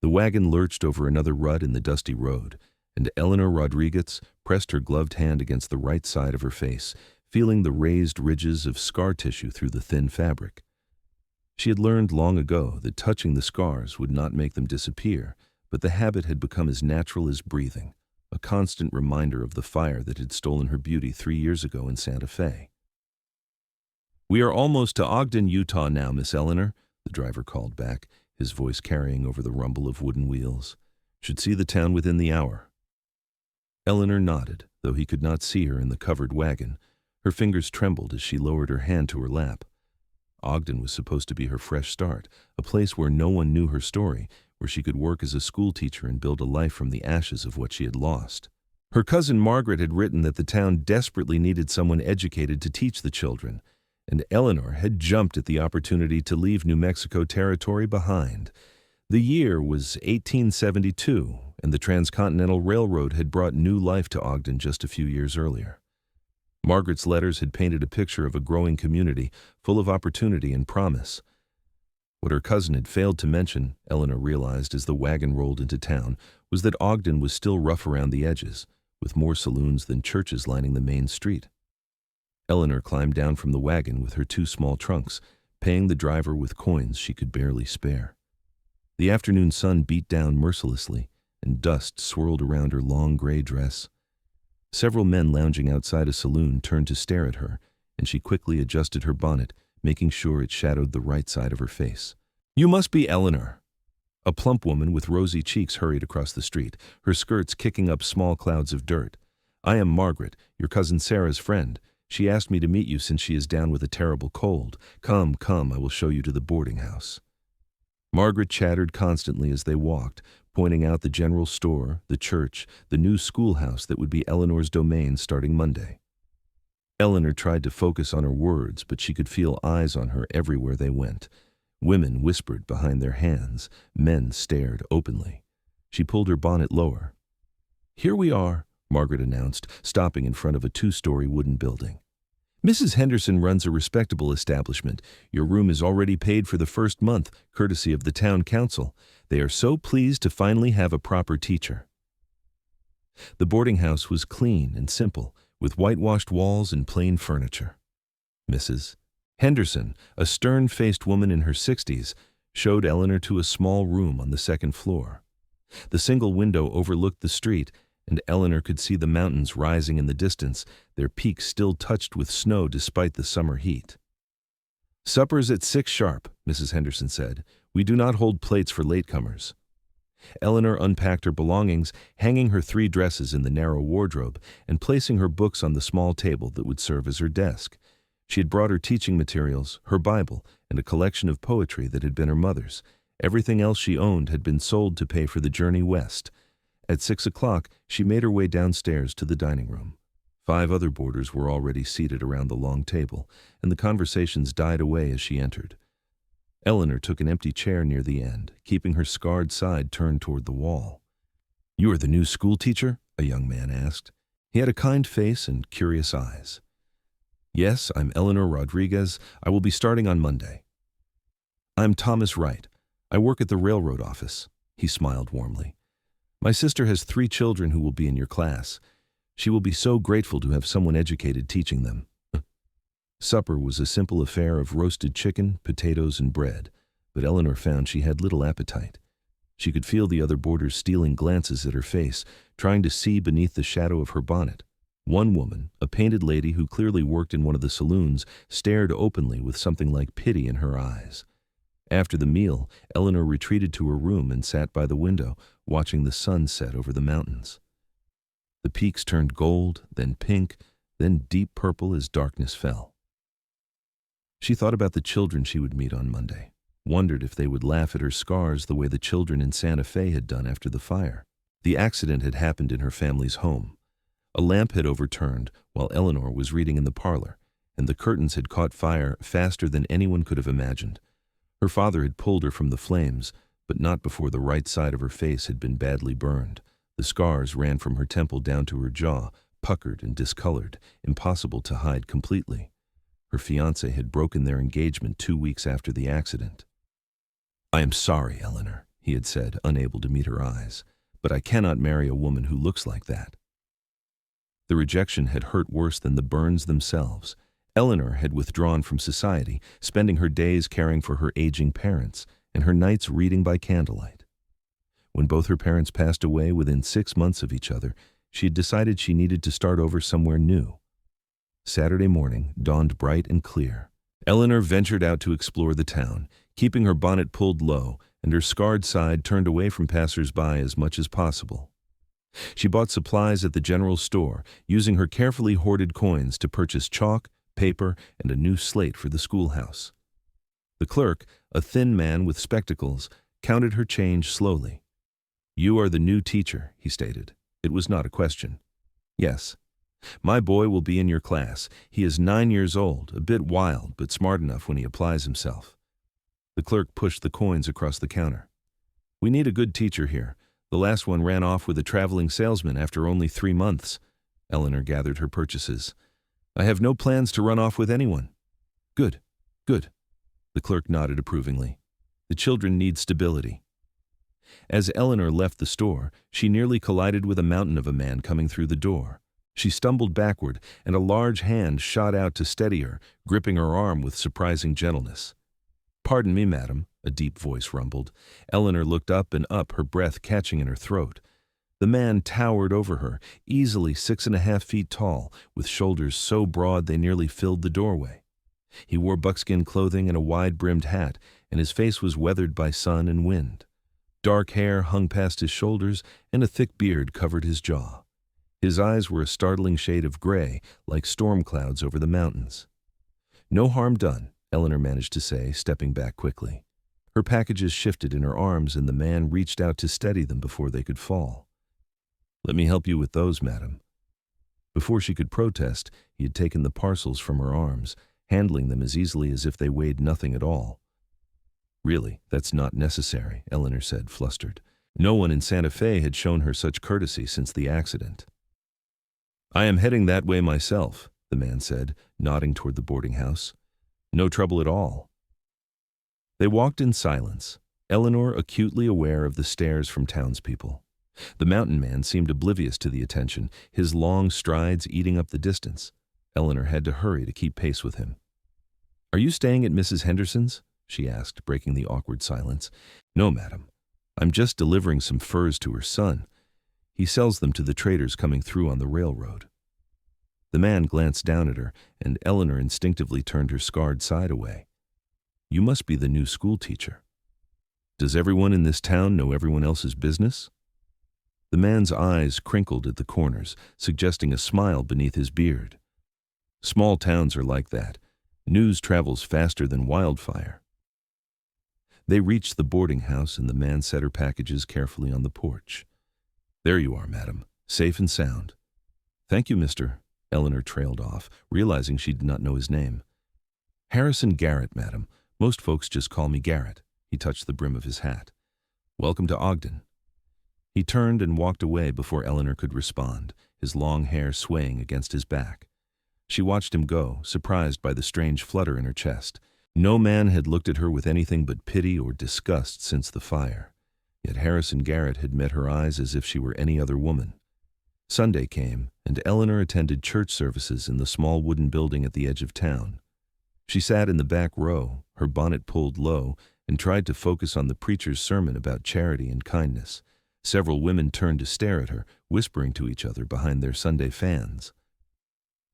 The wagon lurched over another rut in the dusty road, and Eleanor Rodriguez pressed her gloved hand against the right side of her face, feeling the raised ridges of scar tissue through the thin fabric. She had learned long ago that touching the scars would not make them disappear, but the habit had become as natural as breathing, a constant reminder of the fire that had stolen her beauty 3 years ago in Santa Fe. "We are almost to Ogden, Utah now, Miss Eleanor," the driver called back, his voice carrying over the rumble of wooden wheels. "Should see the town within the hour." Eleanor nodded, though he could not see her in the covered wagon. Her fingers trembled as she lowered her hand to her lap. Ogden was supposed to be her fresh start, a place where no one knew her story, where she could work as a schoolteacher and build a life from the ashes of what she had lost. Her cousin Margaret had written that the town desperately needed someone educated to teach the children, and Eleanor had jumped at the opportunity to leave New Mexico territory behind. The year was 1872, and the Transcontinental Railroad had brought new life to Ogden just a few years earlier. Margaret's letters had painted a picture of a growing community, full of opportunity and promise. What her cousin had failed to mention, Eleanor realized as the wagon rolled into town, was that Ogden was still rough around the edges, with more saloons than churches lining the main street. Eleanor climbed down from the wagon with her 2 small trunks, paying the driver with coins she could barely spare. The afternoon sun beat down mercilessly, and dust swirled around her long gray dress. Several men lounging outside a saloon turned to stare at her, and she quickly adjusted her bonnet, making sure it shadowed the right side of her face. "You must be Eleanor." A plump woman with rosy cheeks hurried across the street, her skirts kicking up small clouds of dirt. "I am Margaret, your cousin Sarah's friend. She asked me to meet you since she is down with a terrible cold. Come, I will show you to the boarding house." Margaret chattered constantly as they walked, pointing out the general store, the church, the new schoolhouse that would be Eleanor's domain starting Monday. Eleanor tried to focus on her words, but she could feel eyes on her everywhere they went. Women whispered behind their hands, men stared openly. She pulled her bonnet lower. "Here we are," Margaret announced, stopping in front of a 2-story wooden building. "Mrs. Henderson runs a respectable establishment. Your room is already paid for the first month, courtesy of the town council. They are so pleased to finally have a proper teacher." The boarding house was clean and simple, with whitewashed walls and plain furniture. Mrs. Henderson, a stern-faced woman in her 60s, showed Eleanor to a small room on the 2nd floor. The single window overlooked the street, and Eleanor could see the mountains rising in the distance, their peaks still touched with snow despite the summer heat. "Supper's at 6 sharp," Mrs. Henderson said. "We do not hold plates for latecomers." Eleanor unpacked her belongings, hanging her 3 dresses in the narrow wardrobe and placing her books on the small table that would serve as her desk. She had brought her teaching materials, her Bible, and a collection of poetry that had been her mother's. Everything else she owned had been sold to pay for the journey west. At 6 o'clock, she made her way downstairs to the dining room. 5 other boarders were already seated around the long table, and the conversations died away as she entered. Eleanor took an empty chair near the end, keeping her scarred side turned toward the wall. "You are the new schoolteacher?" a young man asked. He had a kind face and curious eyes. "Yes, I'm Eleanor Rodriguez. I will be starting on Monday." "I'm Thomas Wright. I work at the railroad office." He smiled warmly. "My sister has 3 children who will be in your class. She will be so grateful to have someone educated teaching them." Supper was a simple affair of roasted chicken, potatoes, and bread, but Eleanor found she had little appetite. She could feel the other boarders stealing glances at her face, trying to see beneath the shadow of her bonnet. One woman, a painted lady who clearly worked in one of the saloons, stared openly with something like pity in her eyes. After the meal, Eleanor retreated to her room and sat by the window, watching the sun set over the mountains. The peaks turned gold, then pink, then deep purple as darkness fell. She thought about the children she would meet on Monday, wondered if they would laugh at her scars the way the children in Santa Fe had done after the fire. The accident had happened in her family's home. A lamp had overturned while Eleanor was reading in the parlor, and the curtains had caught fire faster than anyone could have imagined. Her father had pulled her from the flames, but not before the right side of her face had been badly burned. The scars ran from her temple down to her jaw, puckered and discolored, impossible to hide completely. Her fiancé had broken their engagement 2 weeks after the accident. "I am sorry, Eleanor," he had said, unable to meet her eyes. "But I cannot marry a woman who looks like that." The rejection had hurt worse than the burns themselves. Eleanor had withdrawn from society, spending her days caring for her aging parents and her nights reading by candlelight. When both her parents passed away within 6 months of each other, she had decided she needed to start over somewhere new. Saturday morning dawned bright and clear. Eleanor ventured out to explore the town, keeping her bonnet pulled low and her scarred side turned away from passers-by as much as possible. She bought supplies at the general store, using her carefully hoarded coins to purchase chalk, paper, and a new slate for the schoolhouse. The clerk, a thin man with spectacles, counted her change slowly. "You are the new teacher," he stated. It was not a question. "Yes. My boy will be in your class. He is 9 years old, a bit wild, but smart enough when he applies himself." The clerk pushed the coins across the counter. "We need a good teacher here. The last one ran off with a traveling salesman after only 3 months. Eleanor gathered her purchases. "I have no plans to run off with anyone." "Good, good." The clerk nodded approvingly. "The children need stability." As Eleanor left the store, she nearly collided with a mountain of a man coming through the door. She stumbled backward, and a large hand shot out to steady her, gripping her arm with surprising gentleness. "Pardon me, madam," a deep voice rumbled. Eleanor looked up and up, her breath catching in her throat. The man towered over her, easily 6.5 feet tall, with shoulders so broad they nearly filled the doorway. He wore buckskin clothing and a wide-brimmed hat, and his face was weathered by sun and wind. Dark hair hung past his shoulders, and a thick beard covered his jaw. His eyes were a startling shade of gray, like storm clouds over the mountains. "No harm done," Eleanor managed to say, stepping back quickly. Her packages shifted in her arms, and the man reached out to steady them before they could fall. "Let me help you with those, madam." Before she could protest, he had taken the parcels from her arms, handling them as easily as if they weighed nothing at all. "Really, that's not necessary," Eleanor said, flustered. No one in Santa Fe had shown her such courtesy since the accident. "I am heading that way myself," the man said, nodding toward the boarding house. "No trouble at all." They walked in silence, Eleanor acutely aware of the stares from townspeople. The mountain man seemed oblivious to the attention, his long strides eating up the distance. Eleanor had to hurry to keep pace with him. "Are you staying at Mrs. Henderson's?" she asked, breaking the awkward silence. "No, madam. I'm just delivering some furs to her son. He sells them to the traders coming through on the railroad." The man glanced down at her, and Eleanor instinctively turned her scarred side away. "You must be the new schoolteacher. Does everyone in this town know everyone else's business?" The man's eyes crinkled at the corners, suggesting a smile beneath his beard. "Small towns are like that. News travels faster than wildfire." They reached the boarding house, and the man set her packages carefully on the porch. "There you are, madam, safe and sound." "Thank you, mister." Eleanor trailed off, realizing she did not know his name. "Harrison Garrett, madam. Most folks just call me Garrett." He touched the brim of his hat. "Welcome to Ogden." He turned and walked away before Eleanor could respond, his long hair swaying against his back. She watched him go, surprised by the strange flutter in her chest. No man had looked at her with anything but pity or disgust since the fire. Yet Harrison Garrett had met her eyes as if she were any other woman. Sunday came, and Eleanor attended church services in the small wooden building at the edge of town. She sat in the back row, her bonnet pulled low, and tried to focus on the preacher's sermon about charity and kindness. Several women turned to stare at her, whispering to each other behind their Sunday fans.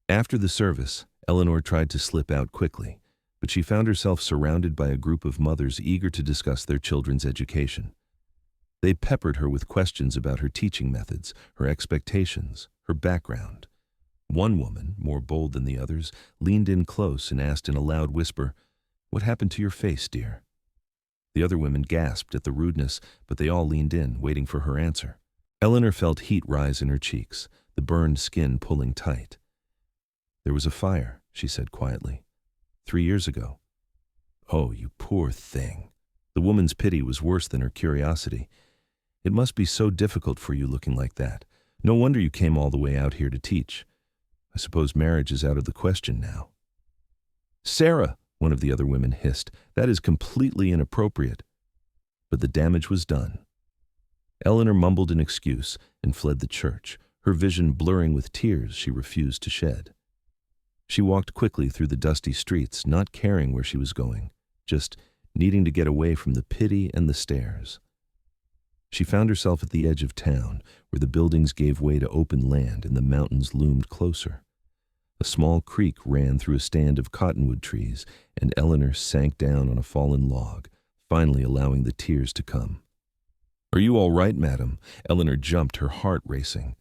After the service, Eleanor tried to slip out quickly, but she found herself surrounded by a group of mothers eager to discuss their children's education. They peppered her with questions about her teaching methods, her expectations, her background. One woman, more bold than the others, leaned in close and asked in a loud whisper, "What happened to your face, dear?" The other women gasped at the rudeness, but they all leaned in, waiting for her answer. Eleanor felt heat rise in her cheeks, the burned skin pulling tight. "There was a fire," she said quietly. 3 years ago." "Oh, you poor thing." The woman's pity was worse than her curiosity. "It must be so difficult for you looking like that. No wonder you came all the way out here to teach. I suppose marriage is out of the question now." "Sarah," one of the other women hissed, "that is completely inappropriate." but the damage was done. Eleanor mumbled an excuse and fled the church, her vision blurring with tears she refused to shed. She walked quickly through the dusty streets, not caring where she was going, just needing to get away from the pity and the stares. She found herself at the edge of town, where the buildings gave way to open land and the mountains loomed closer. A small creek ran through a stand of cottonwood trees, and Eleanor sank down on a fallen log, finally allowing the tears to come. "Are you all right, madam?" Eleanor jumped, her heart racing.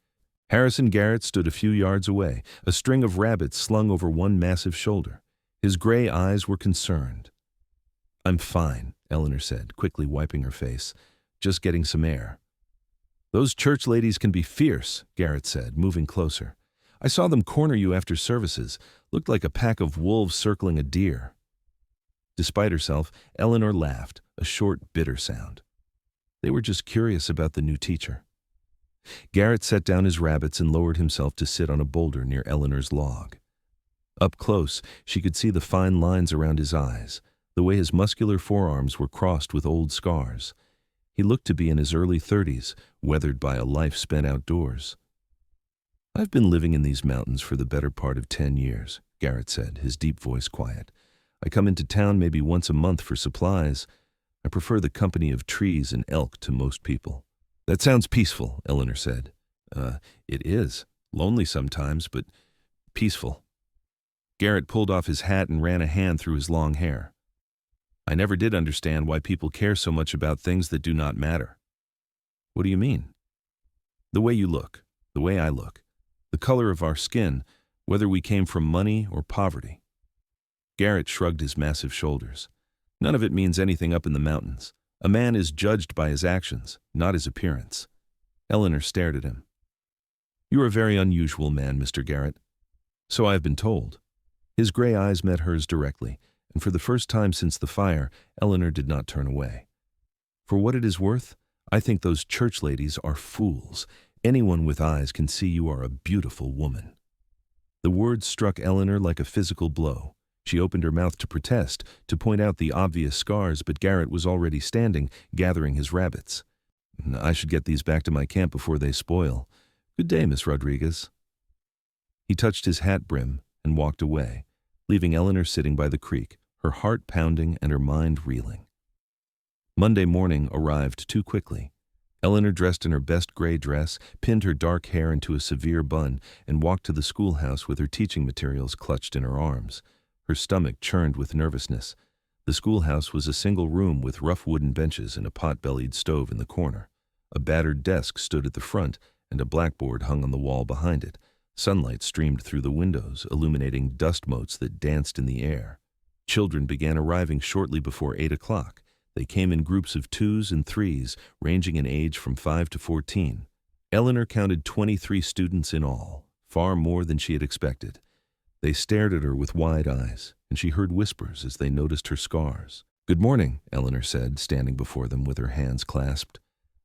Harrison Garrett stood a few yards away, a string of rabbits slung over one massive shoulder. His gray eyes were concerned. "I'm fine," Eleanor said, quickly wiping her face. "Just getting some air." "Those church ladies can be fierce," Garrett said, moving closer. "I saw them corner you after services. Looked like a pack of wolves circling a deer." Despite herself, Eleanor laughed, a short, bitter sound. They were just curious about the new teacher. Garrett set down his rabbits and lowered himself to sit on a boulder near Eleanor's log. Up close, she could see the fine lines around his eyes, the way his muscular forearms were crossed with old scars. He looked to be in his early 30s, weathered by a life spent outdoors. "I've been living in these mountains for the better part of 10 years, Garrett said, his deep voice quiet. "I come into town maybe once a month for supplies. I prefer the company of trees and elk to most people." "That sounds peaceful," Eleanor said. It is. Lonely sometimes, but peaceful." Garrett pulled off his hat and ran a hand through his long hair. "I never did understand why people care so much about things that do not matter." "What do you mean?" "The way you look, the way I look, the color of our skin, whether we came from money or poverty." Garrett shrugged his massive shoulders. "None of it means anything up in the mountains. A man is judged by his actions, not his appearance." Eleanor stared at him. "You are a very unusual man, Mr. Garrett." "So I have been told." His gray eyes met hers directly, and for the first time since the fire, Eleanor did not turn away. "For what it is worth, I think those church ladies are fools. Anyone with eyes can see you are a beautiful woman." The words struck Eleanor like a physical blow. She opened her mouth to protest, to point out the obvious scars, but Garrett was already standing, gathering his rabbits. "I should get these back to my camp before they spoil. Good day, Miss Rodriguez." He touched his hat brim and walked away, leaving Eleanor sitting by the creek, her heart pounding and her mind reeling. Monday morning arrived too quickly. Eleanor dressed in her best gray dress, pinned her dark hair into a severe bun, and walked to the schoolhouse with her teaching materials clutched in her arms. Her stomach churned with nervousness. The schoolhouse was a single room with rough wooden benches and a pot-bellied stove in the corner. A battered desk stood at the front, and a blackboard hung on the wall behind it. Sunlight streamed through the windows, illuminating dust motes that danced in the air. Children began arriving shortly before 8 o'clock. They came in groups of 2s and 3s, ranging in age from 5 to 14. Eleanor counted 23 students in all, far more than she had expected. They stared at her with wide eyes, and she heard whispers as they noticed her scars. "Good morning," Eleanor said, standing before them with her hands clasped.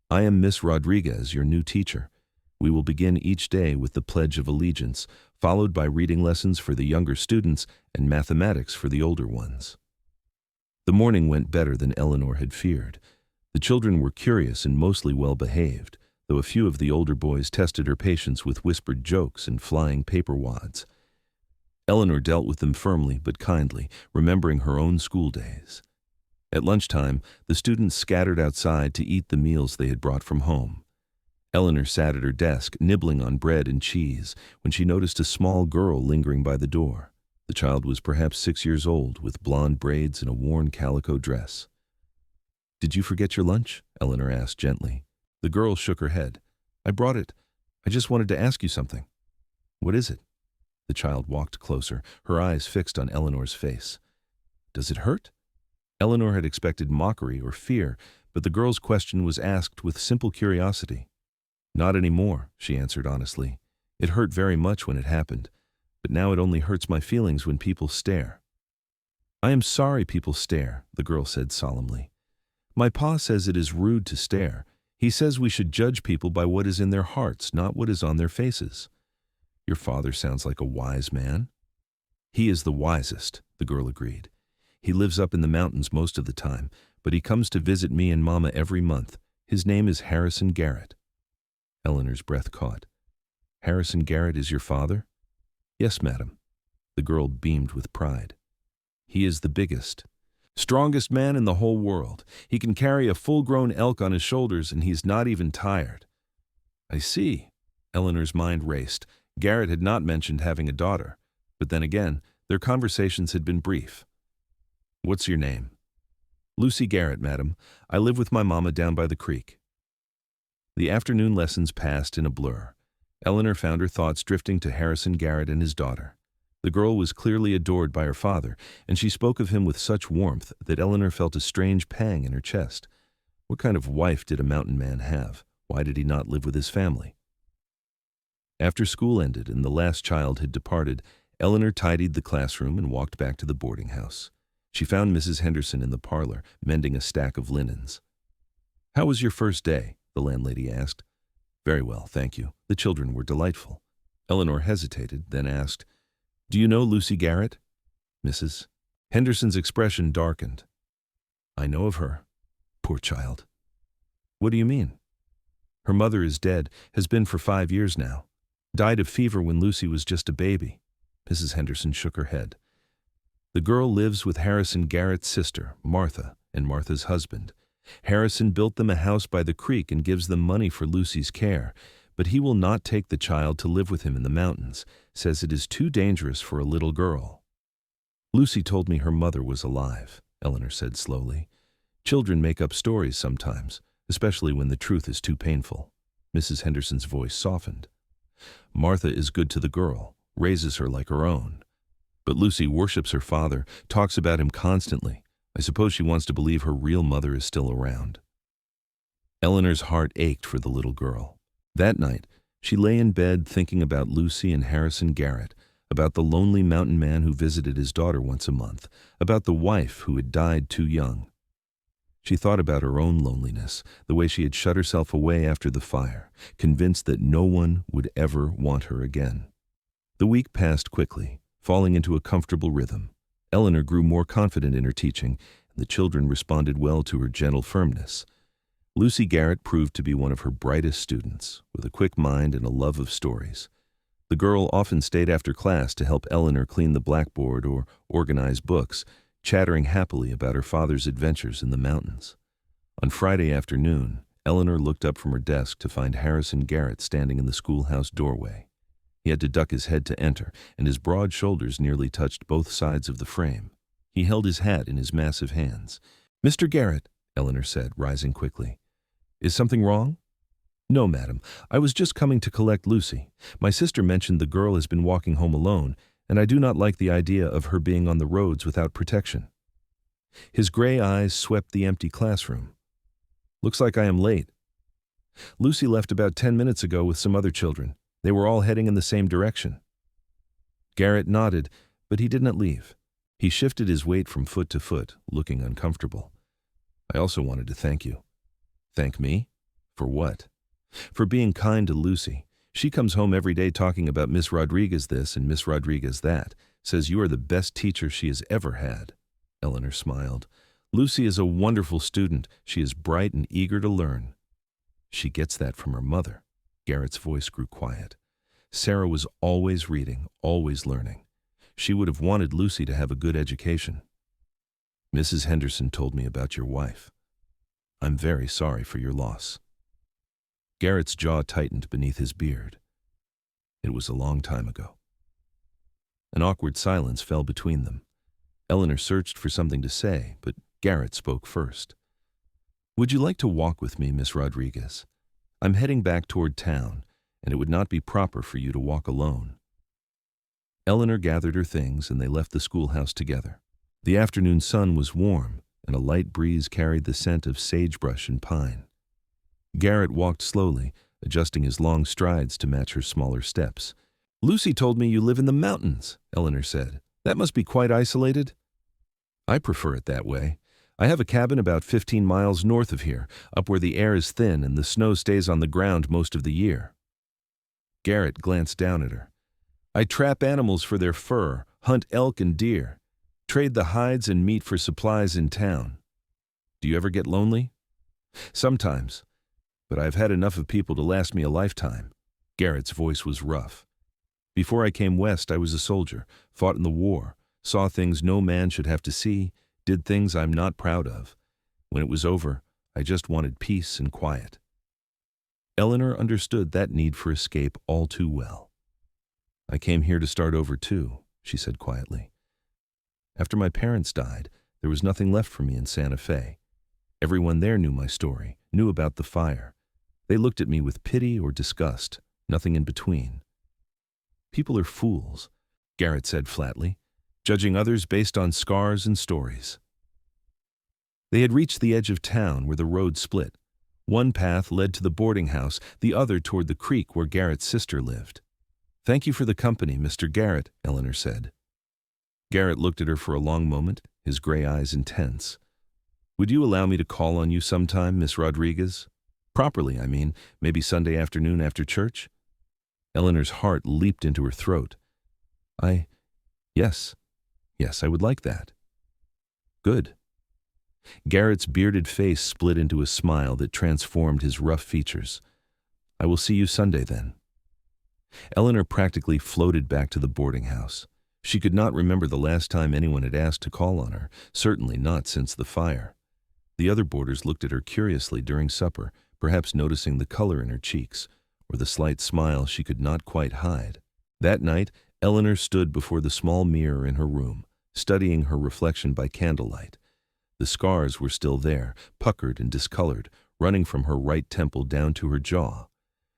"I am Miss Rodriguez, your new teacher. We will begin each day with the Pledge of Allegiance, followed by reading lessons for the younger students and mathematics for the older ones." The morning went better than Eleanor had feared. The children were curious and mostly well-behaved, though a few of the older boys tested her patience with whispered jokes and flying paper wads. Eleanor dealt with them firmly but kindly, remembering her own school days. At lunchtime, the students scattered outside to eat the meals they had brought from home. Eleanor sat at her desk, nibbling on bread and cheese, when she noticed a small girl lingering by the door. The child was perhaps 6 years old, with blonde braids and a worn calico dress. "Did you forget your lunch?" Eleanor asked gently. The girl shook her head. "I brought it. I just wanted to ask you something." "What is it?" The child walked closer, her eyes fixed on Eleanor's face. "Does it hurt?" Eleanor had expected mockery or fear, but the girl's question was asked with simple curiosity. "Not anymore," she answered honestly. "It hurt very much when it happened, but now it only hurts my feelings when people stare." "I am sorry people stare," the girl said solemnly. "My pa says it is rude to stare. He says we should judge people by what is in their hearts, not what is on their faces." "Your father sounds like a wise man." "He is the wisest," the girl agreed. "He lives up in the mountains most of the time, but he comes to visit me and Mama every month. His name is Harrison Garrett." Eleanor's breath caught. "Harrison Garrett is your father?" "Yes, madam." The girl beamed with pride. "He is the biggest, strongest man in the whole world. He can carry a full-grown elk on his shoulders, and he's not even tired." "I see." Eleanor's mind raced. Garrett had not mentioned having a daughter, but then again, their conversations had been brief. "What's your name?" "Lucy Garrett, madam. I live with my mama down by the creek." The afternoon lessons passed in a blur. Eleanor found her thoughts drifting to Harrison Garrett and his daughter. The girl was clearly adored by her father, and she spoke of him with such warmth that Eleanor felt a strange pang in her chest. What kind of wife did a mountain man have? Why did he not live with his family? After school ended and the last child had departed, Eleanor tidied the classroom and walked back to the boarding house. She found Mrs. Henderson in the parlor, mending a stack of linens. "How was your first day?" the landlady asked. "Very well, thank you. The children were delightful." Eleanor hesitated, then asked, "Do you know Lucy Garrett?" "Mrs. Henderson's expression darkened. "I know of her. Poor child." "What do you mean?" "Her mother is dead, has been for 5 years now. Died of fever when Lucy was just a baby." Mrs. Henderson shook her head. "The girl lives with Harrison Garrett's sister, Martha, and Martha's husband. Harrison built them a house by the creek and gives them money for Lucy's care, but he will not take the child to live with him in the mountains, says it is too dangerous for a little girl." "Lucy told me her mother was alive," Eleanor said slowly. "Children make up stories sometimes, especially when the truth is too painful." Mrs. Henderson's voice softened. "Martha is good to the girl, raises her like her own. But Lucy worships her father, talks about him constantly. I suppose she wants to believe her real mother is still around." Eleanor's heart ached for the little girl. That night, she lay in bed thinking about Lucy and Harrison Garrett, about the lonely mountain man who visited his daughter once a month, about the wife who had died too young. She thought about her own loneliness, the way she had shut herself away after the fire, convinced that no one would ever want her again. The week passed quickly, falling into a comfortable rhythm. Eleanor grew more confident in her teaching, and the children responded well to her gentle firmness. Lucy Garrett proved to be one of her brightest students, with a quick mind and a love of stories. The girl often stayed after class to help Eleanor clean the blackboard or organize books, chattering happily about her father's adventures in the mountains. On Friday afternoon, Eleanor looked up from her desk to find Harrison Garrett standing in the schoolhouse doorway. He had to duck his head to enter, and his broad shoulders nearly touched both sides of the frame. He held his hat in his massive hands. "Mr. Garrett," Eleanor said, rising quickly. "Is something wrong?" "No, madam. I was just coming to collect Lucy. My sister mentioned the girl has been walking home alone, and I do not like the idea of her being on the roads without protection." His gray eyes swept the empty classroom. "Looks like I am late." "Lucy left about 10 minutes ago with some other children. They were all heading in the same direction." Garrett nodded, but he did not leave. He shifted his weight from foot to foot, looking uncomfortable. "I also wanted to thank you." "Thank me? For what?" "For being kind to Lucy. She comes home every day talking about Miss Rodriguez this and Miss Rodriguez that. Says you are the best teacher she has ever had." Eleanor smiled. "Lucy is a wonderful student. She is bright and eager to learn." "She gets that from her mother." Garrett's voice grew quiet. "Sarah was always reading, always learning. She would have wanted Lucy to have a good education." "Mrs. Henderson told me about your wife. I'm very sorry for your loss." Garrett's jaw tightened beneath his beard. It was a long time ago. An awkward silence fell between them. Eleanor searched for something to say, but Garrett spoke first. "Would you like to walk with me, Miss Rodriguez? I'm heading back toward town, and it would not be proper for you to walk alone." Eleanor gathered her things, and they left the schoolhouse together. The afternoon sun was warm, and a light breeze carried the scent of sagebrush and pine. Garrett walked slowly, adjusting his long strides to match her smaller steps. "Lucy told me you live in the mountains," Eleanor said. "That must be quite isolated." "I prefer it that way. I have a cabin about 15 miles north of here, up where the air is thin and the snow stays on the ground most of the year." Garrett glanced down at her. "I trap animals for their fur, hunt elk and deer, trade the hides and meat for supplies in town." Do you ever get lonely? Sometimes, but I've had enough of people to last me a lifetime. Garrett's voice was rough. Before I came west, I was a soldier, fought in the war, saw things no man should have to see, did things I'm not proud of. When it was over, I just wanted peace and quiet. Eleanor understood that need for escape all too well. I came here to start over too, she said quietly. After my parents died, there was nothing left for me in Santa Fe. Everyone there knew my story, knew about the fire. They looked at me with pity or disgust, nothing in between. People are fools, Garrett said flatly, judging others based on scars and stories. They had reached the edge of town where the road split. One path led to the boarding house, the other toward the creek where Garrett's sister lived. "Thank you for the company, Mr. Garrett," Eleanor said. Garrett looked at her for a long moment, his gray eyes intense. "Would you allow me to call on you sometime, Miss Rodriguez? Properly, I mean, maybe Sunday afternoon after church?" Eleanor's heart leaped into her throat. Yes, I would like that." "Good." Garrett's bearded face split into a smile that transformed his rough features. "I will see you Sunday then." Eleanor practically floated back to the boarding house. She could not remember the last time anyone had asked to call on her, certainly not since the fire. The other boarders looked at her curiously during supper, perhaps noticing the color in her cheeks, or the slight smile she could not quite hide. That night, Eleanor stood before the small mirror in her room, studying her reflection by candlelight. The scars were still there, puckered and discolored, running from her right temple down to her jaw.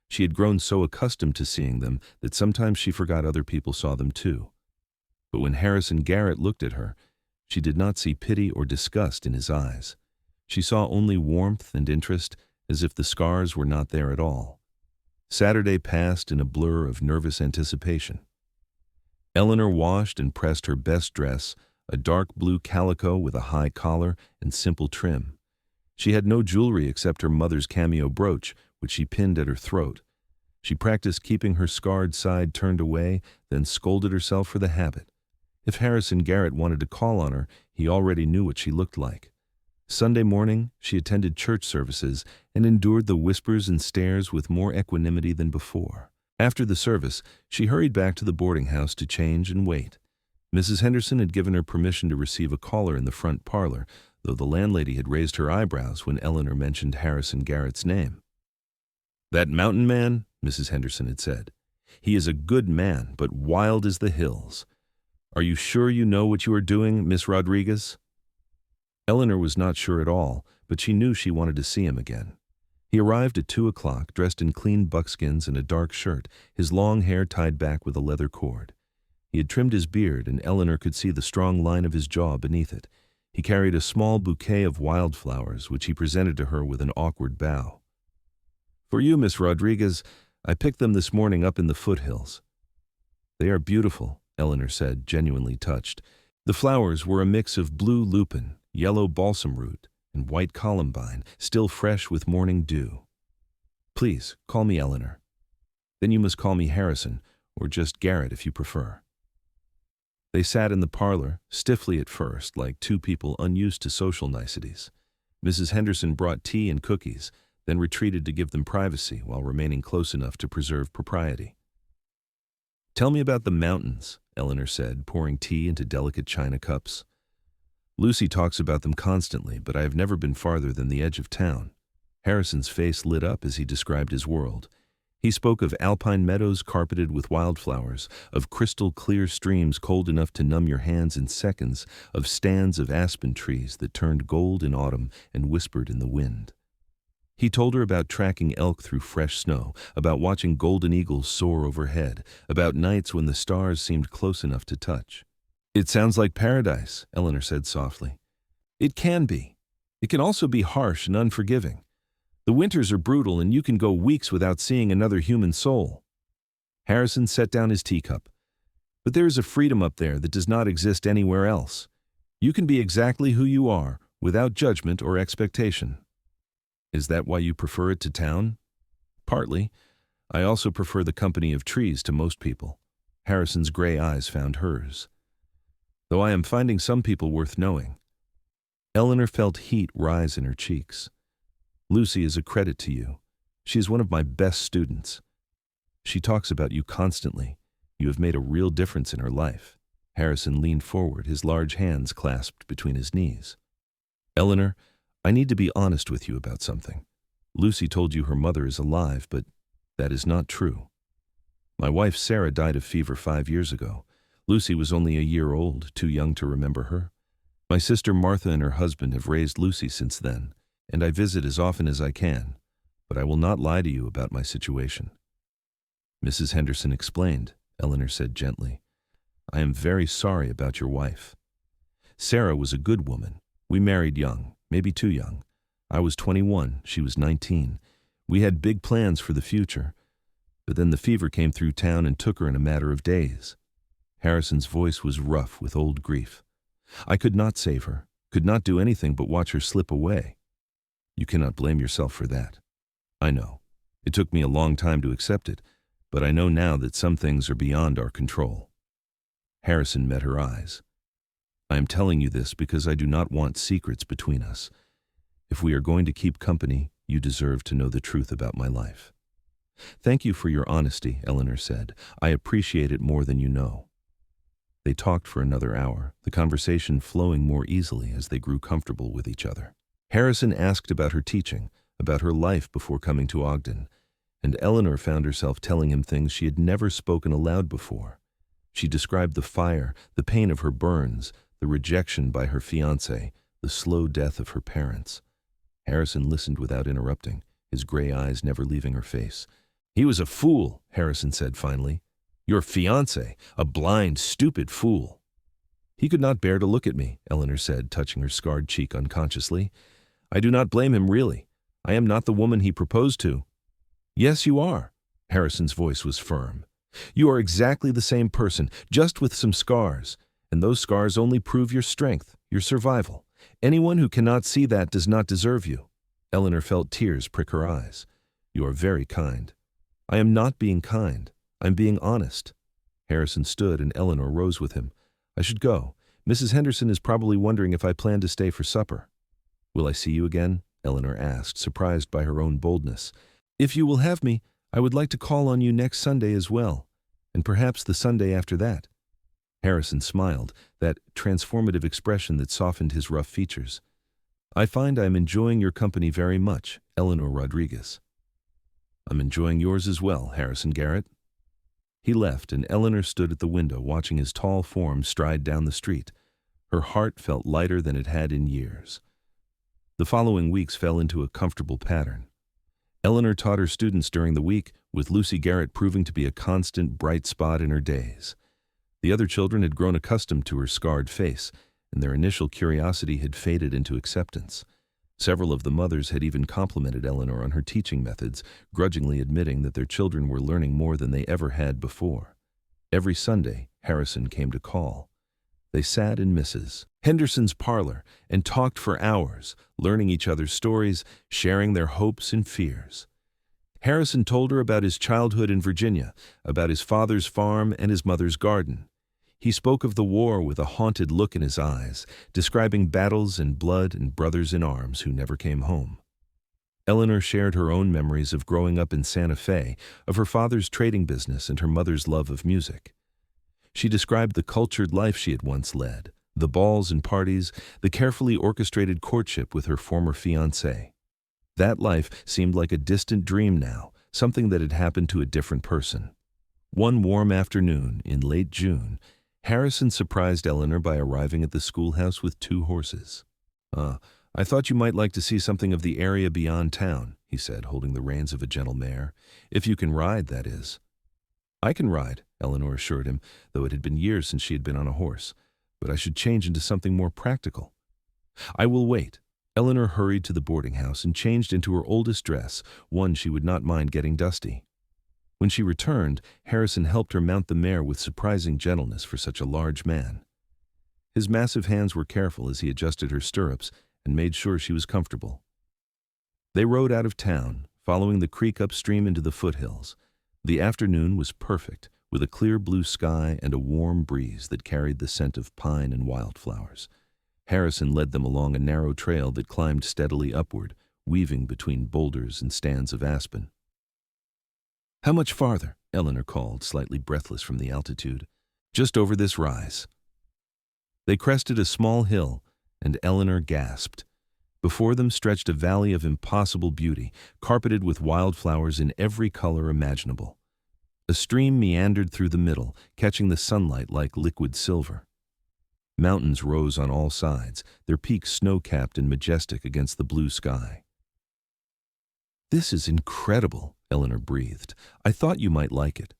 She had grown so accustomed to seeing them that sometimes she forgot other people saw them too. But when Harrison Garrett looked at her, she did not see pity or disgust in his eyes. She saw only warmth and interest, as if the scars were not there at all. Saturday passed in a blur of nervous anticipation. Eleanor washed and pressed her best dress, a dark blue calico with a high collar and simple trim. She had no jewelry except her mother's cameo brooch, which she pinned at her throat. She practiced keeping her scarred side turned away, then scolded herself for the habit. If Harrison Garrett wanted to call on her, he already knew what she looked like. Sunday morning, she attended church services and endured the whispers and stares with more equanimity than before. After the service, she hurried back to the boarding house to change and wait. Mrs. Henderson had given her permission to receive a caller in the front parlor, though the landlady had raised her eyebrows when Eleanor mentioned Harrison Garrett's name. "That mountain man," Mrs. Henderson had said. "He is a good man, but wild as the hills. Are you sure you know what you are doing, Miss Rodriguez?" Eleanor was not sure at all, but she knew she wanted to see him again. He arrived at 2 o'clock, dressed in clean buckskins and a dark shirt, his long hair tied back with a leather cord. He had trimmed his beard, and Eleanor could see the strong line of his jaw beneath it. He carried a small bouquet of wildflowers, which he presented to her with an awkward bow. "For you, Miss Rodriguez, I picked them this morning up in the foothills." "They are beautiful," Eleanor said, genuinely touched. The flowers were a mix of blue lupin, yellow balsam root, and white columbine, still fresh with morning dew. "Please, call me Eleanor. Then you must call me Harrison, or just Garrett if you prefer." They sat in the parlor, stiffly at first, like two people unused to social niceties. Mrs. Henderson brought tea and cookies, then retreated to give them privacy while remaining close enough to preserve propriety. "Tell me about the mountains," Eleanor said, pouring tea into delicate china cups. "Lucy talks about them constantly, but I have never been farther than the edge of town." Harrison's face lit up as he described his world. He spoke of alpine meadows carpeted with wildflowers, of crystal-clear streams cold enough to numb your hands in seconds, of stands of aspen trees that turned gold in autumn and whispered in the wind. He told her about tracking elk through fresh snow, about watching golden eagles soar overhead, about nights when the stars seemed close enough to touch. "It sounds like paradise," Eleanor said softly. "It can be. It can also be harsh and unforgiving. The winters are brutal, and you can go weeks without seeing another human soul." Harrison set down his teacup. "But there is a freedom up there that does not exist anywhere else. You can be exactly who you are, without judgment or expectation." "Is that why you prefer it to town?" "Partly. I also prefer the company of trees to most people." Harrison's gray eyes found hers. "Though I am finding some people worth knowing." Eleanor felt heat rise in her cheeks. Lucy is a credit to you. She is one of my best students. She talks about you constantly. You have made a real difference in her life. Harrison leaned forward, his large hands clasped between his knees. Eleanor, I need to be honest with you about something. Lucy told you her mother is alive, but that is not true. My wife Sarah died of fever 5 years ago. Lucy was only a year old, too young to remember her. My sister Martha and her husband have raised Lucy since then, and I visit as often as I can, but I will not lie to you about my situation. Mrs. Henderson explained, Eleanor said gently. I am very sorry about your wife. Sarah was a good woman. We married young, maybe too young. I was 21, she was 19. We had big plans for the future, but then the fever came through town and took her in a matter of days. Harrison's voice was rough with old grief. I could not save her, could not do anything but watch her slip away. You cannot blame yourself for that. I know. It took me a long time to accept it, but I know now that some things are beyond our control. Harrison met her eyes. I am telling you this because I do not want secrets between us. If we are going to keep company, you deserve to know the truth about my life. Thank you for your honesty, Eleanor said. I appreciate it more than you know. They talked for another hour, the conversation flowing more easily as they grew comfortable with each other. Harrison asked about her teaching, about her life before coming to Ogden, and Eleanor found herself telling him things she had never spoken aloud before. She described the fire, the pain of her burns, the rejection by her fiancé, the slow death of her parents. Harrison listened without interrupting, his gray eyes never leaving her face. He was a fool, Harrison said finally. Your fiancé, a blind, stupid fool. He could not bear to look at me, Eleanor said, touching her scarred cheek unconsciously. I do not blame him, really. I am not the woman he proposed to. Yes, you are. Harrison's voice was firm. You are exactly the same person, just with some scars, and those scars only prove your strength, your survival. Anyone who cannot see that does not deserve you. Eleanor felt tears prick her eyes. You are very kind. I am not being kind. I'm being honest. Harrison stood and Eleanor rose with him. I should go. Mrs. Henderson is probably wondering if I plan to stay for supper. Will I see you again? Eleanor asked, surprised by her own boldness. If you will have me, I would like to call on you next Sunday as well, and perhaps the Sunday after that. Harrison smiled, that transformative expression that softened his rough features. I find I am enjoying your company very much, Eleanor Rodriguez. I'm enjoying yours as well, Harrison Garrett. He left, and Eleanor stood at the window watching his tall form stride down the street. Her heart felt lighter than it had in years. The following weeks fell into a comfortable pattern. Eleanor taught her students during the week, with Lucy Garrett proving to be a constant bright spot in her days. The other children had grown accustomed to her scarred face, and their initial curiosity had faded into acceptance. Several of the mothers had even complimented Eleanor on her teaching methods, grudgingly admitting that their children were learning more than they ever had before. Every Sunday, Harrison came to call. They sat in Mrs. Henderson's parlor and talked for hours, learning each other's stories, sharing their hopes and fears. Harrison told her about his childhood in Virginia, about his father's farm and his mother's garden. He spoke of the war with a haunted look in his eyes, describing battles and blood and brothers in arms who never came home. Eleanor shared her own memories of growing up in Santa Fe, of her father's trading business and her mother's love of music. She described the cultured life she had once led, the balls and parties, the carefully orchestrated courtship with her former fiancé. That life seemed like a distant dream now, something that had happened to a different person. One warm afternoon in late June, Harrison surprised Eleanor by arriving at the schoolhouse with 2 horses. I thought you might like to see something of the area beyond town, he said, holding the reins of a gentle mare. If you can ride, that is. I can ride, Eleanor assured him, though it had been years since she had been on a horse, but I should change into something more practical. I will wait. Eleanor hurried to the boarding house and changed into her oldest dress, one she would not mind getting dusty. When she returned, Harrison helped her mount the mare with surprising gentleness for such a large man. His massive hands were careful as he adjusted her stirrups and made sure she was comfortable. They rode out of town, following the creek upstream into the foothills. The afternoon was perfect, with a clear blue sky and a warm breeze that carried the scent of pine and wildflowers. Harrison led them along a narrow trail that climbed steadily upward, weaving between boulders and stands of aspen. "How much farther?" Eleanor called, slightly breathless from the altitude. "Just over this rise." They crested a small hill, and Eleanor gasped. Before them stretched a valley of impossible beauty, carpeted with wildflowers in every color imaginable. A stream meandered through the middle, catching the sunlight like liquid silver. Mountains rose on all sides, their peaks snow-capped and majestic against the blue sky. "This is incredible," Eleanor breathed. "I thought you might like it."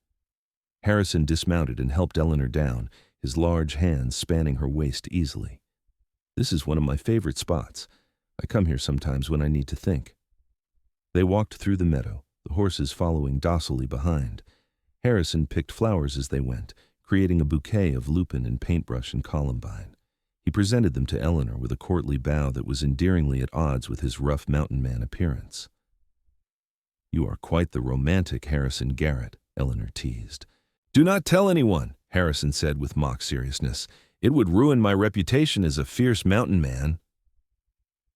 Harrison dismounted and helped Eleanor down, his large hands spanning her waist easily. "This is one of my favorite spots. I come here sometimes when I need to think." They walked through the meadow, the horses following docilely behind. Harrison picked flowers as they went, creating a bouquet of lupin and paintbrush and columbine. He presented them to Eleanor with a courtly bow that was endearingly at odds with his rough mountain man appearance. "You are quite the romantic Harrison Garrett," Eleanor teased. "Do not tell anyone," Harrison said with mock seriousness. "It would ruin my reputation as a fierce mountain man."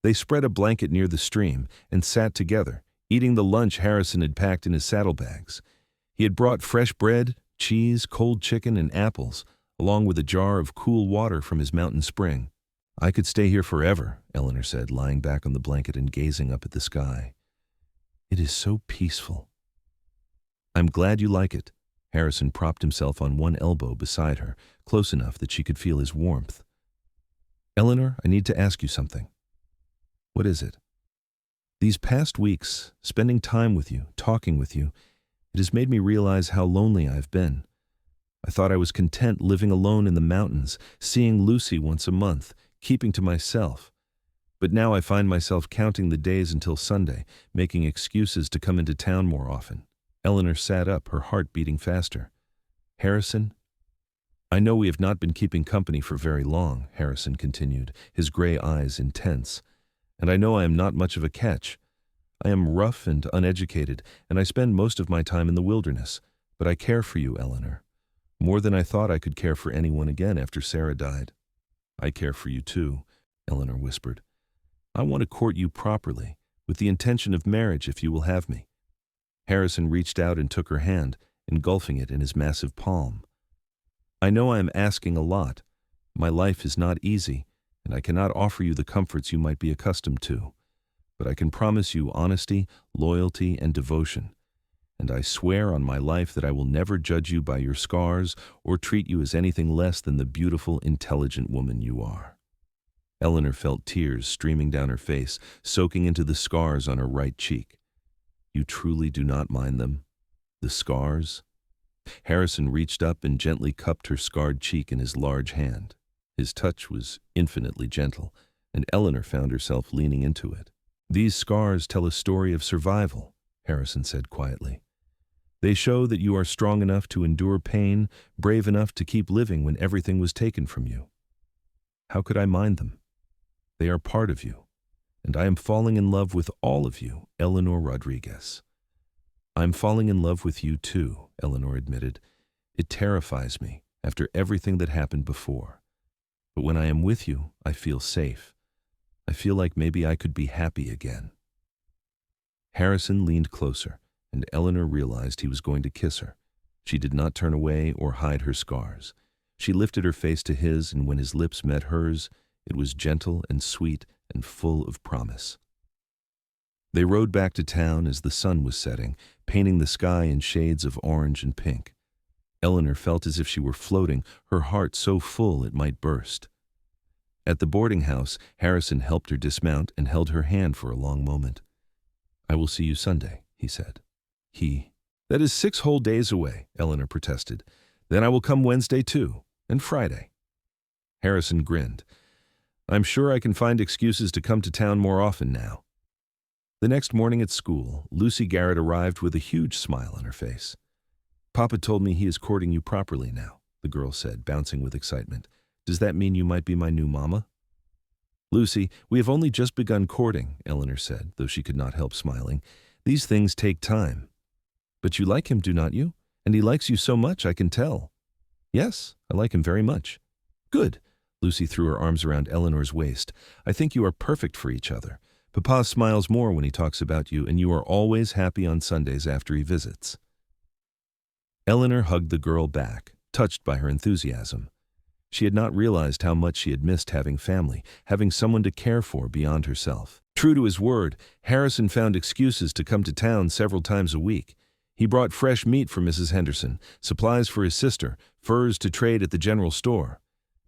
They spread a blanket near the stream and sat together, eating the lunch Harrison had packed in his saddlebags. He had brought fresh bread, cheese, cold chicken, and apples, along with a jar of cool water from his mountain spring. "I could stay here forever," Eleanor said, lying back on the blanket and gazing up at the sky. "It is so peaceful." "I'm glad you like it." Harrison propped himself on one elbow beside her, close enough that she could feel his warmth. "Eleanor, I need to ask you something." "What is it?" "These past weeks, spending time with you, talking with you, it has made me realize how lonely I've been. I thought I was content living alone in the mountains, seeing Lucy once a month, keeping to myself. But now I find myself counting the days until Sunday, making excuses to come into town more often." Eleanor sat up, her heart beating faster. "Harrison, I know we have not been keeping company for very long," Harrison continued, his gray eyes intense. "And I know I am not much of a catch. I am rough and uneducated, and I spend most of my time in the wilderness. But I care for you, Eleanor. More than I thought I could care for anyone again after Sarah died." "I care for you too," Eleanor whispered. "I want to court you properly, with the intention of marriage if you will have me." Harrison reached out and took her hand, engulfing it in his massive palm. "I know I am asking a lot. My life is not easy, and I cannot offer you the comforts you might be accustomed to. But I can promise you honesty, loyalty, and devotion. And I swear on my life that I will never judge you by your scars or treat you as anything less than the beautiful, intelligent woman you are." Eleanor felt tears streaming down her face, soaking into the scars on her right cheek. "You truly do not mind them? The scars?" Harrison reached up and gently cupped her scarred cheek in his large hand. His touch was infinitely gentle, and Eleanor found herself leaning into it. "These scars tell a story of survival," Harrison said quietly. "They show that you are strong enough to endure pain, brave enough to keep living when everything was taken from you. How could I mind them? They are part of you, and I am falling in love with all of you, Eleanor Rodriguez." "I'm falling in love with you too," Eleanor admitted. "It terrifies me, after everything that happened before. But when I am with you, I feel safe. I feel like maybe I could be happy again." Harrison leaned closer, and Eleanor realized he was going to kiss her. She did not turn away or hide her scars. She lifted her face to his, and when his lips met hers, it was gentle and sweet and full of promise. They rode back to town as the sun was setting, painting the sky in shades of orange and pink. Eleanor felt as if she were floating, her heart so full it might burst. At the boarding house, Harrison helped her dismount and held her hand for a long moment. "I will see you Sunday," he said. "That is 6 whole days away," Eleanor protested. "Then I will come Wednesday too, and Friday." Harrison grinned. "I'm sure I can find excuses to come to town more often now." The next morning at school, Lucy Garrett arrived with a huge smile on her face. "Papa told me he is courting you properly now," the girl said, bouncing with excitement. "Does that mean you might be my new mama?" "Lucy, we have only just begun courting," Eleanor said, though she could not help smiling. "These things take time." "But you like him, do not you? And he likes you so much, I can tell." "Yes, I like him very much." "Good. Lucy threw her arms around Eleanor's waist. I think you are perfect for each other. Papa smiles more when he talks about you, and you are always happy on Sundays after he visits. Eleanor hugged the girl back, touched by her enthusiasm. She had not realized how much she had missed having family, having someone to care for beyond herself. True to his word, Harrison found excuses to come to town several times a week. He brought fresh meat for Mrs. Henderson, supplies for his sister, furs to trade at the general store.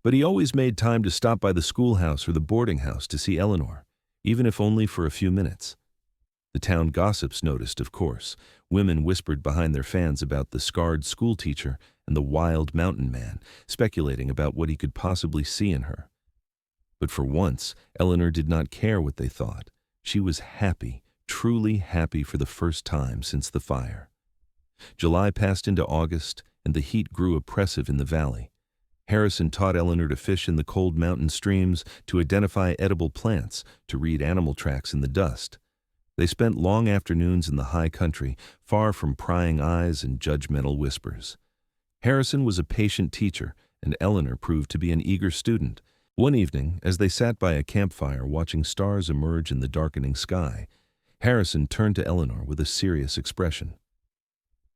But he always made time to stop by the schoolhouse or the boarding house to see Eleanor, even if only for a few minutes. The town gossips noticed, of course. Women whispered behind their fans about the scarred schoolteacher and the wild mountain man, speculating about what he could possibly see in her. But for once, Eleanor did not care what they thought. She was happy, truly happy for the first time since the fire. July passed into August, and the heat grew oppressive in the valley. Harrison taught Eleanor to fish in the cold mountain streams, to identify edible plants, to read animal tracks in the dust. They spent long afternoons in the high country, far from prying eyes and judgmental whispers. Harrison was a patient teacher, and Eleanor proved to be an eager student. One evening, as they sat by a campfire watching stars emerge in the darkening sky, Harrison turned to Eleanor with a serious expression.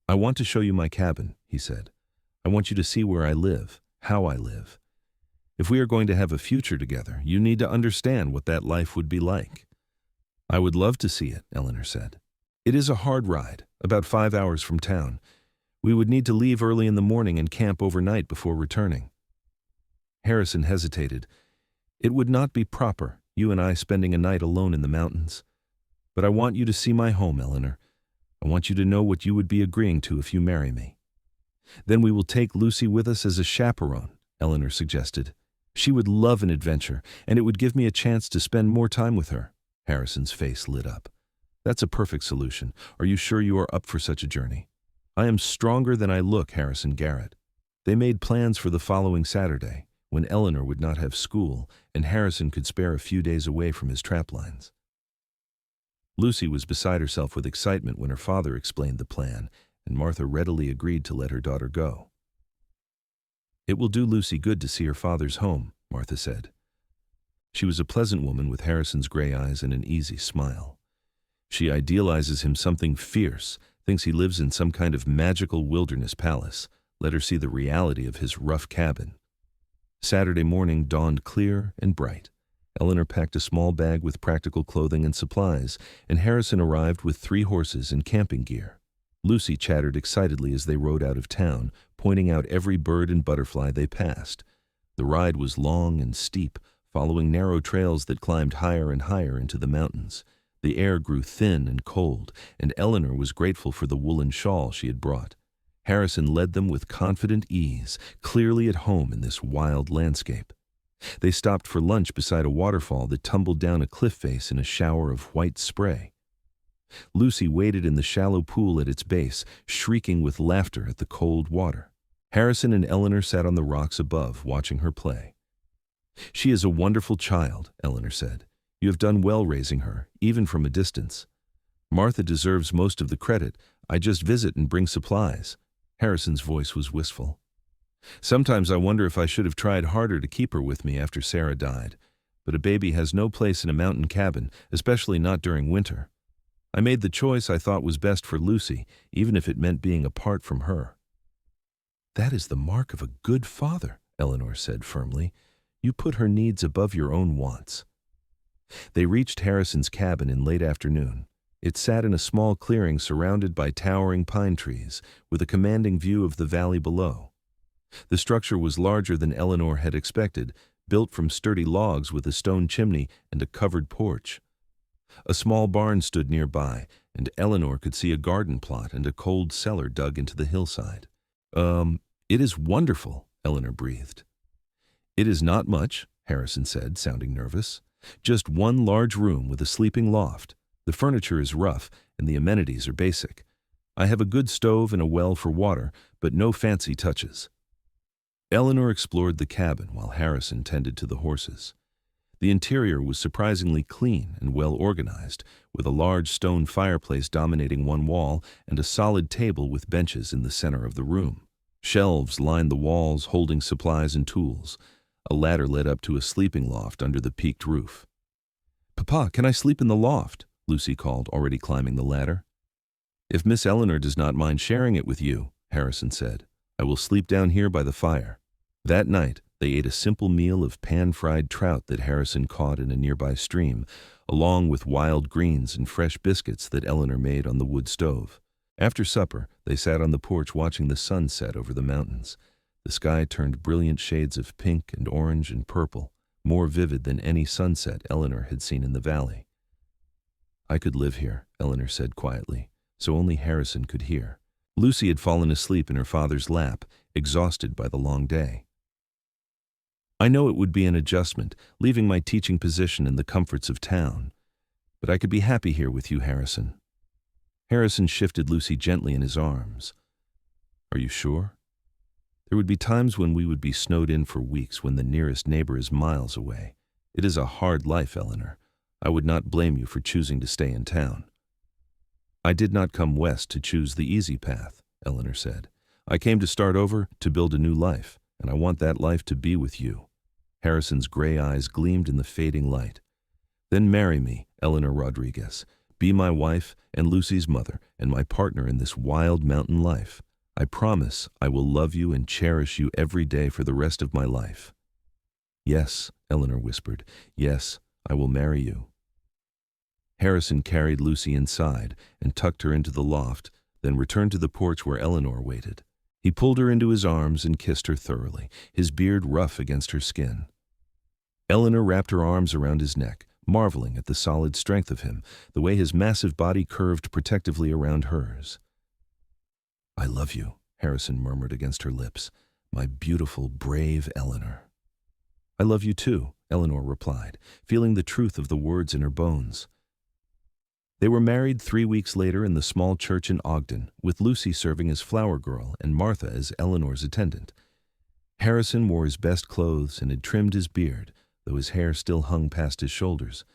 I want to show you my cabin, he said. I want you to see where I live, how I live. If we are going to have a future together, you need to understand what that life would be like. I would love to see it, Eleanor said. It is a hard ride, about 5 hours from town. We would need to leave early in the morning and camp overnight before returning. Harrison hesitated. It would not be proper, you and I spending a night alone in the mountains. But I want you to see my home, Eleanor. I want you to know what you would be agreeing to if you marry me. Then we will take Lucy with us as a chaperone, Eleanor suggested. She would love an adventure, and it would give me a chance to spend more time with her. Harrison's face lit up. That's a perfect solution. Are you sure you are up for such a journey? I am stronger than I look, Harrison Garrett. They made plans for the following Saturday, when Eleanor would not have school and Harrison could spare a few days away from his traplines. Lucy was beside herself with excitement when her father explained the plan, and Martha readily agreed to let her daughter go. It will do Lucy good to see her father's home, Martha said. She was a pleasant woman with Harrison's gray eyes and an easy smile. She idealizes him something fierce, thinks he lives in some kind of magical wilderness palace. Let her see the reality of his rough cabin. Saturday morning dawned clear and bright. Eleanor packed a small bag with practical clothing and supplies, and Harrison arrived with 3 horses and camping gear. Lucy chattered excitedly as they rode out of town, pointing out every bird and butterfly they passed. The ride was long and steep, following narrow trails that climbed higher and higher into the mountains. The air grew thin and cold, and Eleanor was grateful for the woolen shawl she had brought. Harrison led them with confident ease, clearly at home in this wild landscape. They stopped for lunch beside a waterfall that tumbled down a cliff face in a shower of white spray. Lucy waded in the shallow pool at its base, shrieking with laughter at the cold water. Harrison and Eleanor sat on the rocks above, watching her play. She is a wonderful child, Eleanor said. You have done well raising her, even from a distance. Martha deserves most of the credit. I just visit and bring supplies. Harrison's voice was wistful. Sometimes I wonder if I should have tried harder to keep her with me after Sarah died, but a baby has no place in a mountain cabin, especially not during winter. I made the choice I thought was best for Lucy, even if it meant being apart from her. That is the mark of a good father, Eleanor said firmly. You put her needs above your own wants. They reached Harrison's cabin in late afternoon. It sat in a small clearing surrounded by towering pine trees, with a commanding view of the valley below. The structure was larger than Eleanor had expected, built from sturdy logs with a stone chimney and a covered porch. A small barn stood nearby, and Eleanor could see a garden plot and a cold cellar dug into the hillside. It is wonderful, Eleanor breathed. It is not much, Harrison said, sounding nervous. Just one large room with a sleeping loft. The furniture is rough, and the amenities are basic. I have a good stove and a well for water, but no fancy touches. Eleanor explored the cabin while Harrison tended to the horses. The interior was surprisingly clean and well organized, with a large stone fireplace dominating one wall and a solid table with benches in the center of the room. Shelves lined the walls holding supplies and tools. A ladder led up to a sleeping loft under the peaked roof. "Papa, can I sleep in the loft?" Lucy called, already climbing the ladder. "If Miss Eleanor does not mind sharing it with you," Harrison said, "I will sleep down here by the fire." That night, they ate a simple meal of pan-fried trout that Harrison caught in a nearby stream, along with wild greens and fresh biscuits that Eleanor made on the wood stove. After supper, they sat on the porch watching the sun set over the mountains. The sky turned brilliant shades of pink and orange and purple, more vivid than any sunset Eleanor had seen in the valley. "I could live here," Eleanor said quietly, so only Harrison could hear. Lucy had fallen asleep in her father's lap, exhausted by the long day. "I know it would be an adjustment, leaving my teaching position and the comforts of town, but I could be happy here with you, Harrison." Harrison shifted Lucy gently in his arms. "Are you sure? There would be times when we would be snowed in for weeks when the nearest neighbor is miles away. It is a hard life, Eleanor. I would not blame you for choosing to stay in town." "I did not come west to choose the easy path," Eleanor said. "I came to start over, to build a new life, and I want that life to be with you." Harrison's gray eyes gleamed in the fading light. "Then marry me, Eleanor Rodriguez. Be my wife and Lucy's mother and my partner in this wild mountain life. I promise I will love you and cherish you every day for the rest of my life." "Yes," Eleanor whispered. "Yes, I will marry you." Harrison carried Lucy inside and tucked her into the loft, then returned to the porch where Eleanor waited. He pulled her into his arms and kissed her thoroughly, his beard rough against her skin. Eleanor wrapped her arms around his neck, marveling at the solid strength of him, the way his massive body curved protectively around hers. "I love you," Harrison murmured against her lips. "My beautiful, brave Eleanor." "I love you too," Eleanor replied, feeling the truth of the words in her bones. They were married 3 weeks later in the small church in Ogden, with Lucy serving as flower girl and Martha as Eleanor's attendant. Harrison wore his best clothes and had trimmed his beard, though his hair still hung past his shoulders.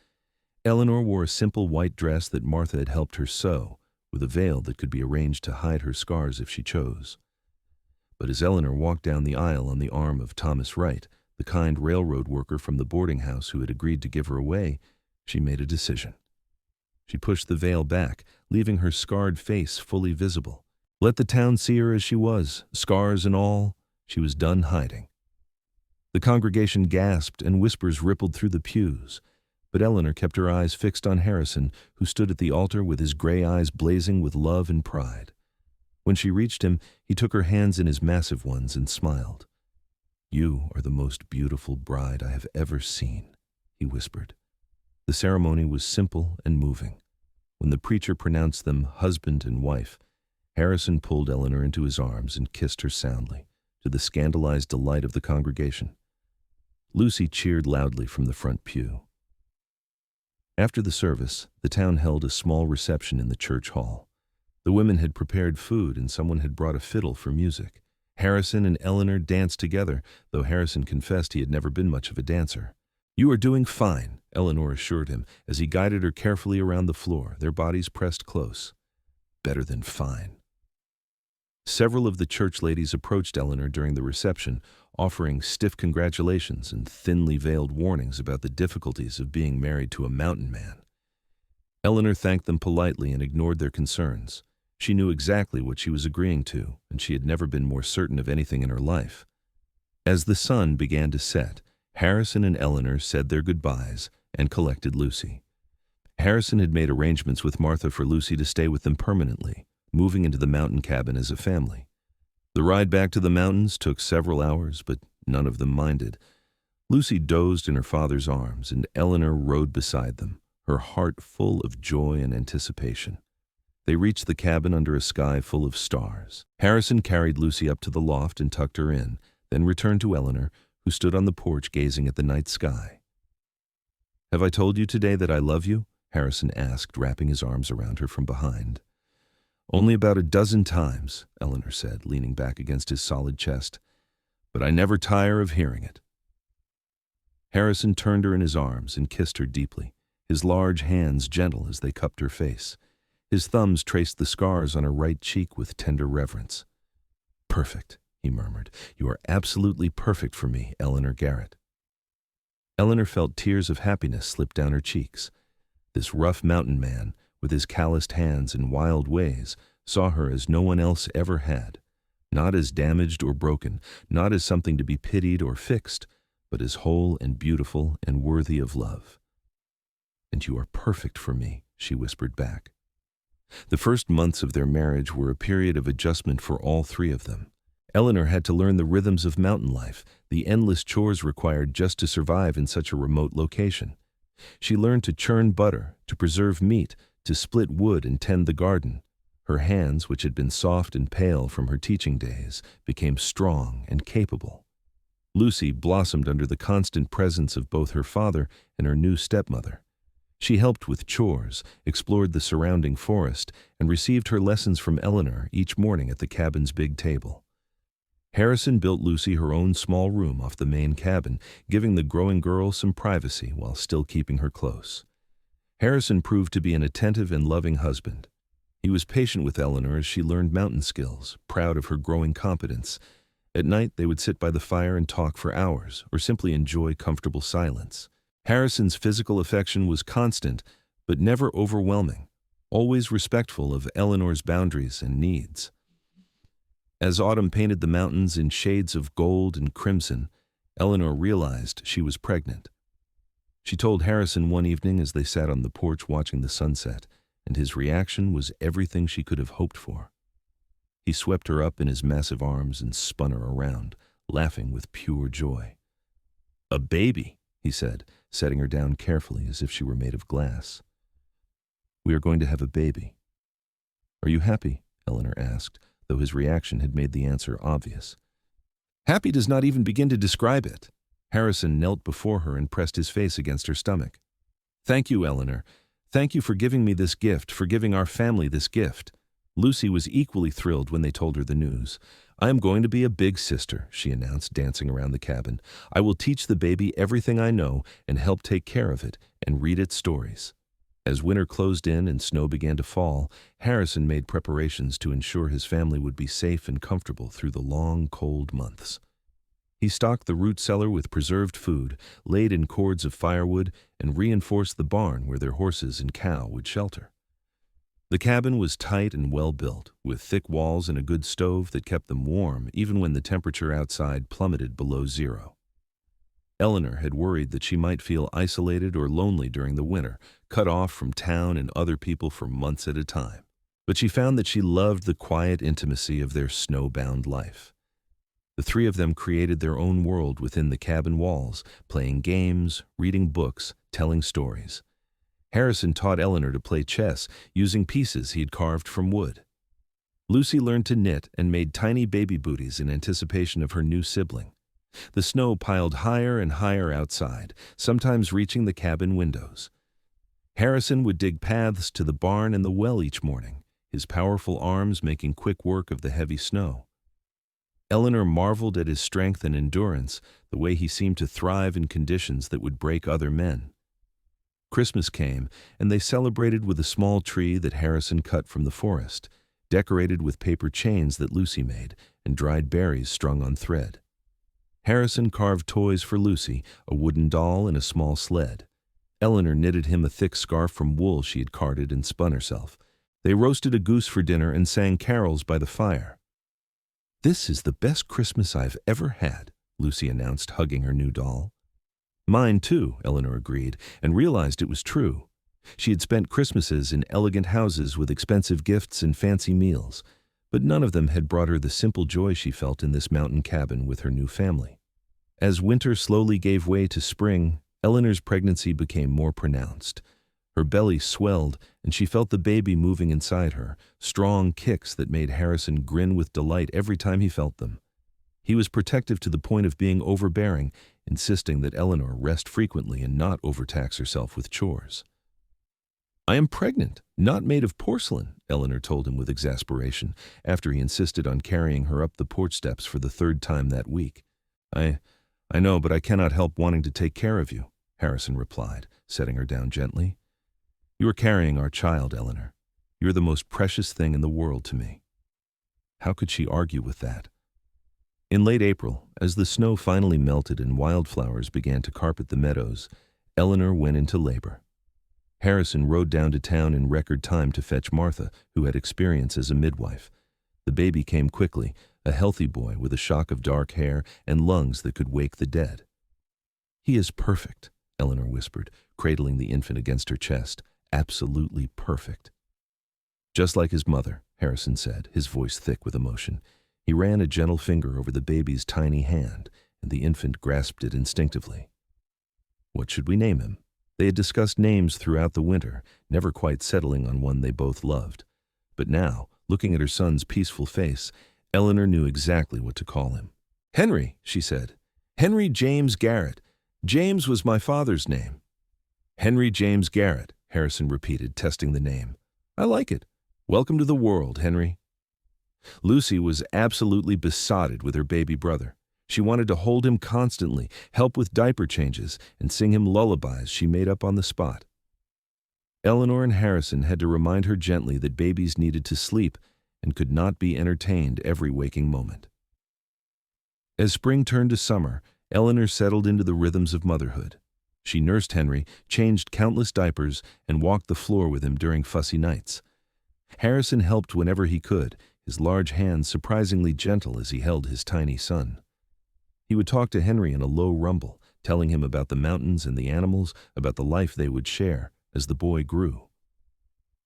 Eleanor wore a simple white dress that Martha had helped her sew, with a veil that could be arranged to hide her scars if she chose. But as Eleanor walked down the aisle on the arm of Thomas Wright, the kind railroad worker from the boarding house who had agreed to give her away, she made a decision. She pushed the veil back, leaving her scarred face fully visible. Let the town see her as she was, scars and all. She was done hiding. The congregation gasped and whispers rippled through the pews, but Eleanor kept her eyes fixed on Harrison, who stood at the altar with his gray eyes blazing with love and pride. When she reached him, he took her hands in his massive ones and smiled. "You are the most beautiful bride I have ever seen," he whispered. The ceremony was simple and moving. When the preacher pronounced them husband and wife, Harrison pulled Eleanor into his arms and kissed her soundly, to the scandalized delight of the congregation. Lucy cheered loudly from the front pew. After the service, the town held a small reception in the church hall. The women had prepared food and someone had brought a fiddle for music. Harrison and Eleanor danced together, though Harrison confessed he had never been much of a dancer. "You are doing fine," Eleanor assured him as he guided her carefully around the floor, their bodies pressed close. "Better than fine." Several of the church ladies approached Eleanor during the reception, offering stiff congratulations and thinly veiled warnings about the difficulties of being married to a mountain man. Eleanor thanked them politely and ignored their concerns. She knew exactly what she was agreeing to, and she had never been more certain of anything in her life. As the sun began to set, Harrison and Eleanor said their goodbyes and collected Lucy. Harrison had made arrangements with Martha for Lucy to stay with them permanently, moving into the mountain cabin as a family. The ride back to the mountains took several hours, but none of them minded. Lucy dozed in her father's arms, and Eleanor rode beside them, her heart full of joy and anticipation. They reached the cabin under a sky full of stars. Harrison carried Lucy up to the loft and tucked her in, then returned to Eleanor, who stood on the porch gazing at the night sky. "Have I told you today that I love you?" Harrison asked, wrapping his arms around her from behind. "Only about a dozen times," Eleanor said, leaning back against his solid chest. "But I never tire of hearing it." Harrison turned her in his arms and kissed her deeply, his large hands gentle as they cupped her face. His thumbs traced the scars on her right cheek with tender reverence. "Perfect," he murmured. "You are absolutely perfect for me, Eleanor Garrett." Eleanor felt tears of happiness slip down her cheeks. This rough mountain man, with his calloused hands and wild ways, saw her as no one else ever had. Not as damaged or broken, not as something to be pitied or fixed, but as whole and beautiful and worthy of love. "And you are perfect for me," she whispered back. The first months of their marriage were a period of adjustment for all three of them. Eleanor had to learn the rhythms of mountain life, the endless chores required just to survive in such a remote location. She learned to churn butter, to preserve meat, to split wood and tend the garden. Her hands, which had been soft and pale from her teaching days, became strong and capable. Lucy blossomed under the constant presence of both her father and her new stepmother. She helped with chores, explored the surrounding forest, and received her lessons from Eleanor each morning at the cabin's big table. Harrison built Lucy her own small room off the main cabin, giving the growing girl some privacy while still keeping her close. Harrison proved to be an attentive and loving husband. He was patient with Eleanor as she learned mountain skills, proud of her growing competence. At night, they would sit by the fire and talk for hours, or simply enjoy comfortable silence. Harrison's physical affection was constant, but never overwhelming, always respectful of Eleanor's boundaries and needs. As autumn painted the mountains in shades of gold and crimson, Eleanor realized she was pregnant. She told Harrison one evening as they sat on the porch watching the sunset, and his reaction was everything she could have hoped for. He swept her up in his massive arms and spun her around, laughing with pure joy. "A baby," he said, setting her down carefully as if she were made of glass. "We are going to have a baby." "Are you happy?" Eleanor asked, though his reaction had made the answer obvious. "Happy does not even begin to describe it." Harrison knelt before her and pressed his face against her stomach. "Thank you, Eleanor. Thank you for giving me this gift, for giving our family this gift." Lucy was equally thrilled when they told her the news. "I am going to be a big sister," she announced, dancing around the cabin. "I will teach the baby everything I know and help take care of it and read it stories." As winter closed in and snow began to fall, Harrison made preparations to ensure his family would be safe and comfortable through the long, cold months. He stocked the root cellar with preserved food, laid in cords of firewood, and reinforced the barn where their horses and cow would shelter. The cabin was tight and well built, with thick walls and a good stove that kept them warm even when the temperature outside plummeted below zero. Eleanor had worried that she might feel isolated or lonely during the winter, cut off from town and other people for months at a time. But she found that she loved the quiet intimacy of their snowbound life. The three of them created their own world within the cabin walls, playing games, reading books, telling stories. Harrison taught Eleanor to play chess using pieces he had carved from wood. Lucy learned to knit and made tiny baby booties in anticipation of her new sibling. The snow piled higher and higher outside, sometimes reaching the cabin windows. Harrison would dig paths to the barn and the well each morning, his powerful arms making quick work of the heavy snow. Eleanor marveled at his strength and endurance, the way he seemed to thrive in conditions that would break other men. Christmas came, and they celebrated with a small tree that Harrison cut from the forest, decorated with paper chains that Lucy made, and dried berries strung on thread. Harrison carved toys for Lucy, a wooden doll and a small sled. Eleanor knitted him a thick scarf from wool she had carded and spun herself. They roasted a goose for dinner and sang carols by the fire. "This is the best Christmas I've ever had," Lucy announced, hugging her new doll. "Mine too," Eleanor agreed, and realized it was true. She had spent Christmases in elegant houses with expensive gifts and fancy meals, but none of them had brought her the simple joy she felt in this mountain cabin with her new family. As winter slowly gave way to spring, Eleanor's pregnancy became more pronounced. Her belly swelled, and she felt the baby moving inside her, strong kicks that made Harrison grin with delight every time he felt them. He was protective to the point of being overbearing, insisting that Eleanor rest frequently and not overtax herself with chores. "I am pregnant, not made of porcelain," Eleanor told him with exasperation, after he insisted on carrying her up the porch steps for the third time that week. I know, but I cannot help wanting to take care of you," Harrison replied, setting her down gently. "You are carrying our child, Eleanor. You are the most precious thing in the world to me." How could she argue with that? In late April, as the snow finally melted and wildflowers began to carpet the meadows, Eleanor went into labor. Harrison rode down to town in record time to fetch Martha, who had experience as a midwife. The baby came quickly, a healthy boy with a shock of dark hair and lungs that could wake the dead. "He is perfect," Eleanor whispered, cradling the infant against her chest. "Absolutely perfect." "Just like his mother," Harrison said, his voice thick with emotion. He ran a gentle finger over the baby's tiny hand, and the infant grasped it instinctively. What should we name him? They had discussed names throughout the winter, never quite settling on one they both loved. But now, looking at her son's peaceful face, Eleanor knew exactly what to call him. "Henry," she said. "Henry James Garrett. James was my father's name." "Henry James Garrett," Harrison repeated, testing the name. "I like it. Welcome to the world, Henry." Lucy was absolutely besotted with her baby brother. She wanted to hold him constantly, help with diaper changes, and sing him lullabies she made up on the spot. Eleanor and Harrison had to remind her gently that babies needed to sleep and could not be entertained every waking moment. As spring turned to summer, Eleanor settled into the rhythms of motherhood. She nursed Henry, changed countless diapers, and walked the floor with him during fussy nights. Harrison helped whenever he could, his large hands surprisingly gentle as he held his tiny son. He would talk to Henry in a low rumble, telling him about the mountains and the animals, about the life they would share as the boy grew.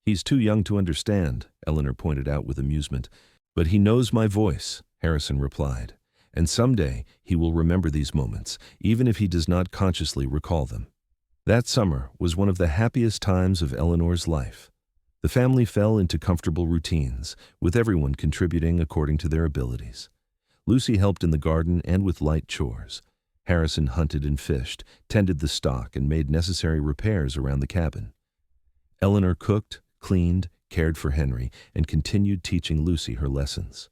"He's too young to understand," Eleanor pointed out with amusement. "But he knows my voice," Harrison replied. "And someday he will remember these moments, even if he does not consciously recall them." That summer was one of the happiest times of Eleanor's life. The family fell into comfortable routines, with everyone contributing according to their abilities. Lucy helped in the garden and with light chores. Harrison hunted and fished, tended the stock, and made necessary repairs around the cabin. Eleanor cooked, cleaned, cared for Henry, and continued teaching Lucy her lessons.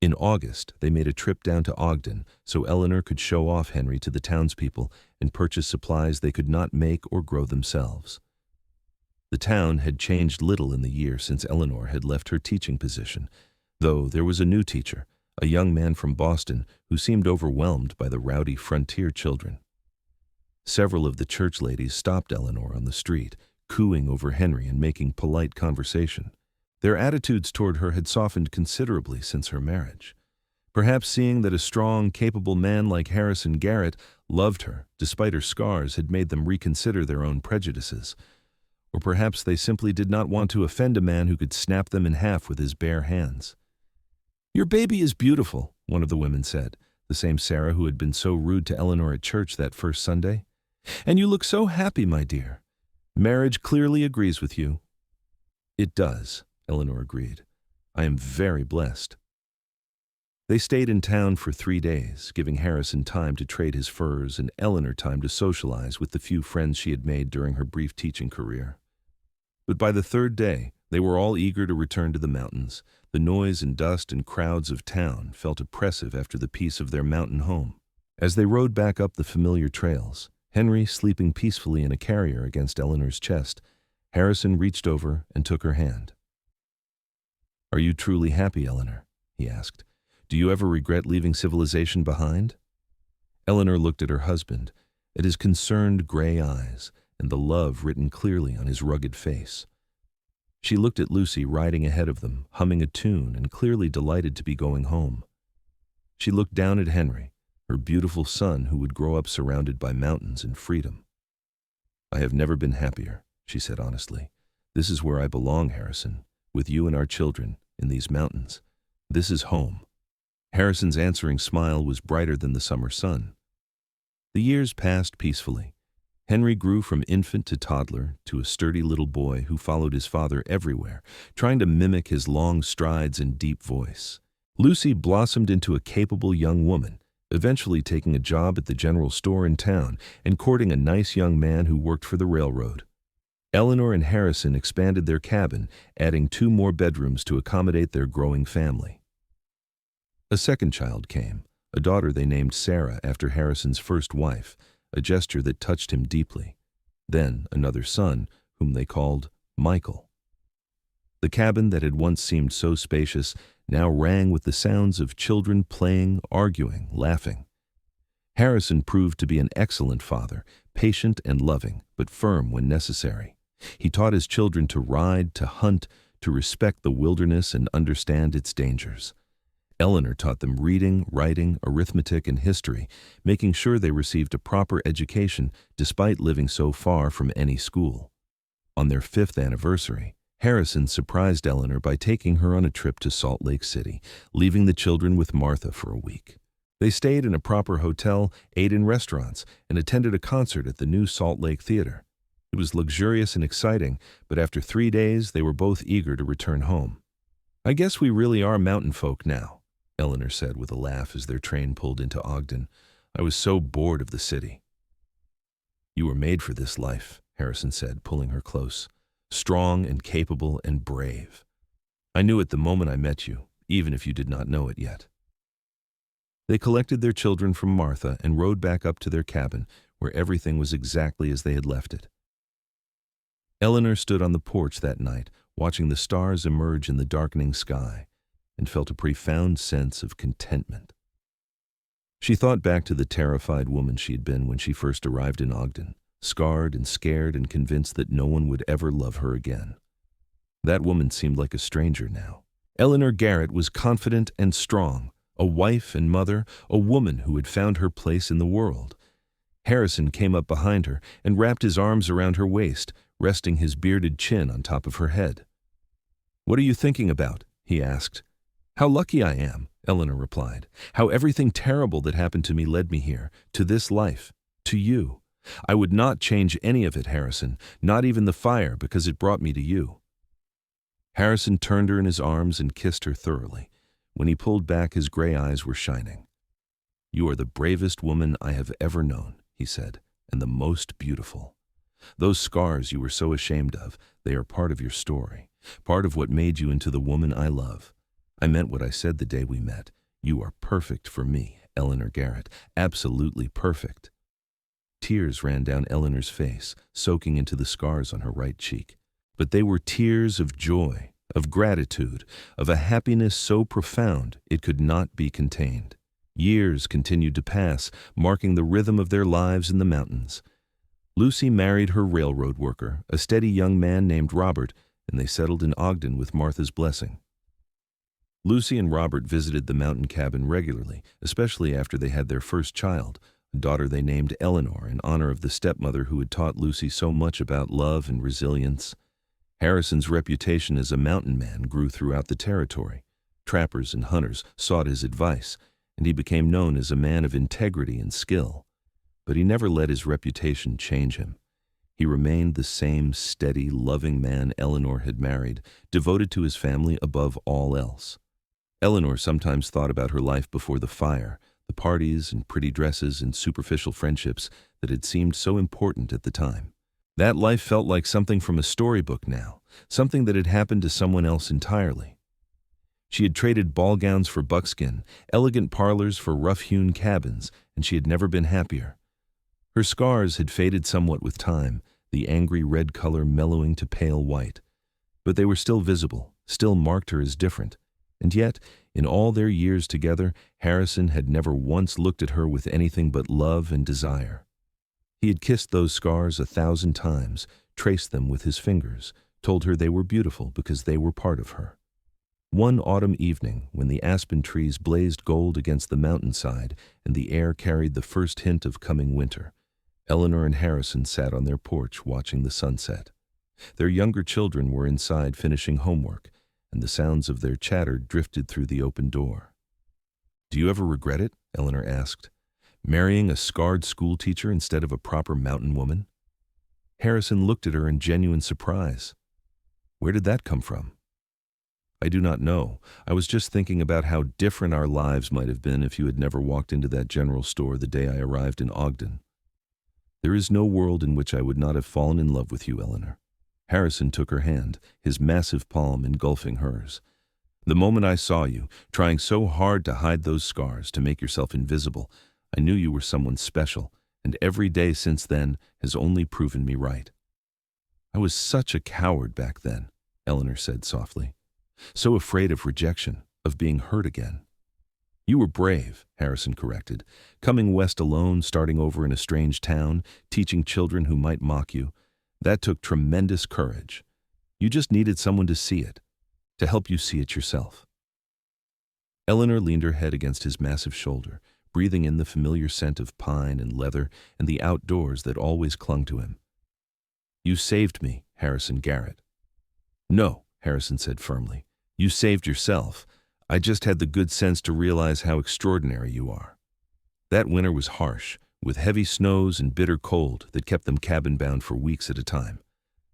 In August, they made a trip down to Ogden so Eleanor could show off Henry to the townspeople and purchase supplies they could not make or grow themselves. The town had changed little in the year since Eleanor had left her teaching position, though there was a new teacher, a young man from Boston who seemed overwhelmed by the rowdy frontier children. Several of the church ladies stopped Eleanor on the street, cooing over Henry and making polite conversation. Their attitudes toward her had softened considerably since her marriage. Perhaps seeing that a strong, capable man like Harrison Garrett loved her, despite her scars, had made them reconsider their own prejudices. Or perhaps they simply did not want to offend a man who could snap them in half with his bare hands. "Your baby is beautiful," one of the women said, the same Sarah who had been so rude to Eleanor at church that first Sunday. "And you look so happy, my dear. Marriage clearly agrees with you." "It does," Eleanor agreed. "I am very blessed." They stayed in town for 3 days, giving Harrison time to trade his furs and Eleanor time to socialize with the few friends she had made during her brief teaching career. But by the 3rd day, they were all eager to return to the mountains. The noise and dust and crowds of town felt oppressive after the peace of their mountain home. As they rode back up the familiar trails, Henry sleeping peacefully in a carrier against Eleanor's chest, Harrison reached over and took her hand. "Are you truly happy, Eleanor?" he asked. "Do you ever regret leaving civilization behind?" Eleanor looked at her husband, at his concerned gray eyes, and the love written clearly on his rugged face. She looked at Lucy riding ahead of them, humming a tune and clearly delighted to be going home. She looked down at Henry, her beautiful son who would grow up surrounded by mountains and freedom. "I have never been happier," she said honestly. "This is where I belong, Harrison, with you and our children, in these mountains. This is home." Harrison's answering smile was brighter than the summer sun. The years passed peacefully. Henry grew from infant to toddler to a sturdy little boy who followed his father everywhere, trying to mimic his long strides and deep voice. Lucy blossomed into a capable young woman, eventually taking a job at the general store in town and courting a nice young man who worked for the railroad. Eleanor and Harrison expanded their cabin, adding 2 more bedrooms to accommodate their growing family. A second child came, a daughter they named Sarah after Harrison's first wife, a gesture that touched him deeply. Then another son, whom they called Michael. The cabin that had once seemed so spacious now rang with the sounds of children playing, arguing, laughing. Harrison proved to be an excellent father, patient and loving, but firm when necessary. He taught his children to ride, to hunt, to respect the wilderness and understand its dangers. Eleanor taught them reading, writing, arithmetic, and history, making sure they received a proper education despite living so far from any school. On their 5th anniversary, Harrison surprised Eleanor by taking her on a trip to Salt Lake City, leaving the children with Martha for a week. They stayed in a proper hotel, ate in restaurants, and attended a concert at the new Salt Lake Theater. It was luxurious and exciting, but after 3 days, they were both eager to return home. "I guess we really are mountain folk now," Eleanor said with a laugh as their train pulled into Ogden. "I was so bored of the city." "You were made for this life," Harrison said, pulling her close. "Strong and capable and brave. I knew it the moment I met you, even if you did not know it yet." They collected their children from Martha and rode back up to their cabin, where everything was exactly as they had left it. Eleanor stood on the porch that night, watching the stars emerge in the darkening sky, and felt a profound sense of contentment. She thought back to the terrified woman she had been when she first arrived in Ogden, scarred and scared and convinced that no one would ever love her again. That woman seemed like a stranger now. Eleanor Garrett was confident and strong, a wife and mother, a woman who had found her place in the world. Harrison came up behind her and wrapped his arms around her waist, resting his bearded chin on top of her head. "What are you thinking about?" he asked. "How lucky I am," Eleanor replied. "How everything terrible that happened to me led me here, to this life, to you. I would not change any of it, Harrison, not even the fire, because it brought me to you." Harrison turned her in his arms and kissed her thoroughly. When he pulled back, his gray eyes were shining. "You are the bravest woman I have ever known," he said, "and the most beautiful. Those scars you were so ashamed of, they are part of your story, part of what made you into the woman I love. I meant what I said the day we met. You are perfect for me, Eleanor Garrett, absolutely perfect." Tears ran down Eleanor's face, soaking into the scars on her right cheek. But they were tears of joy, of gratitude, of a happiness so profound it could not be contained. Years continued to pass, marking the rhythm of their lives in the mountains. Lucy married her railroad worker, a steady young man named Robert, and they settled in Ogden with Martha's blessing. Lucy and Robert visited the mountain cabin regularly, especially after they had their first child, a daughter they named Eleanor in honor of the stepmother who had taught Lucy so much about love and resilience. Harrison's reputation as a mountain man grew throughout the territory. Trappers and hunters sought his advice, and he became known as a man of integrity and skill. But he never let his reputation change him. He remained the same steady, loving man Eleanor had married, devoted to his family above all else. Eleanor sometimes thought about her life before the fire, the parties and pretty dresses and superficial friendships that had seemed so important at the time. That life felt like something from a storybook now, something that had happened to someone else entirely. She had traded ball gowns for buckskin, elegant parlors for rough-hewn cabins, and she had never been happier. Her scars had faded somewhat with time, the angry red color mellowing to pale white. But they were still visible, still marked her as different. And yet, in all their years together, Harrison had never once looked at her with anything but love and desire. He had kissed those scars 1,000 times, traced them with his fingers, told her they were beautiful because they were part of her. One autumn evening, when the aspen trees blazed gold against the mountainside and the air carried the first hint of coming winter, Eleanor and Harrison sat on their porch watching the sunset. Their younger children were inside finishing homework, and the sounds of their chatter drifted through the open door. "Do you ever regret it?" Eleanor asked. "Marrying a scarred schoolteacher instead of a proper mountain woman?" Harrison looked at her in genuine surprise. "Where did that come from?" "I do not know. I was just thinking about how different our lives might have been if you had never walked into that general store the day I arrived in Ogden. There is no world in which I would not have fallen in love with you, Eleanor." Harrison took her hand, his massive palm engulfing hers. "The moment I saw you, trying so hard to hide those scars, to make yourself invisible, I knew you were someone special, and every day since then has only proven me right. I was such a coward back then, Eleanor said softly. So afraid of rejection, of being hurt again. You were brave, Harrison corrected. Coming west alone, starting over in a strange town, teaching children who might mock you. That took tremendous courage. You just needed someone to see it, to help you see it yourself. Eleanor leaned her head against his massive shoulder, breathing in the familiar scent of pine and leather and the outdoors that always clung to him. You saved me, Harrison Garrett. No, Harrison said firmly. You saved yourself. I just had the good sense to realize how extraordinary you are. That winter was harsh, with heavy snows and bitter cold that kept them cabin-bound for weeks at a time.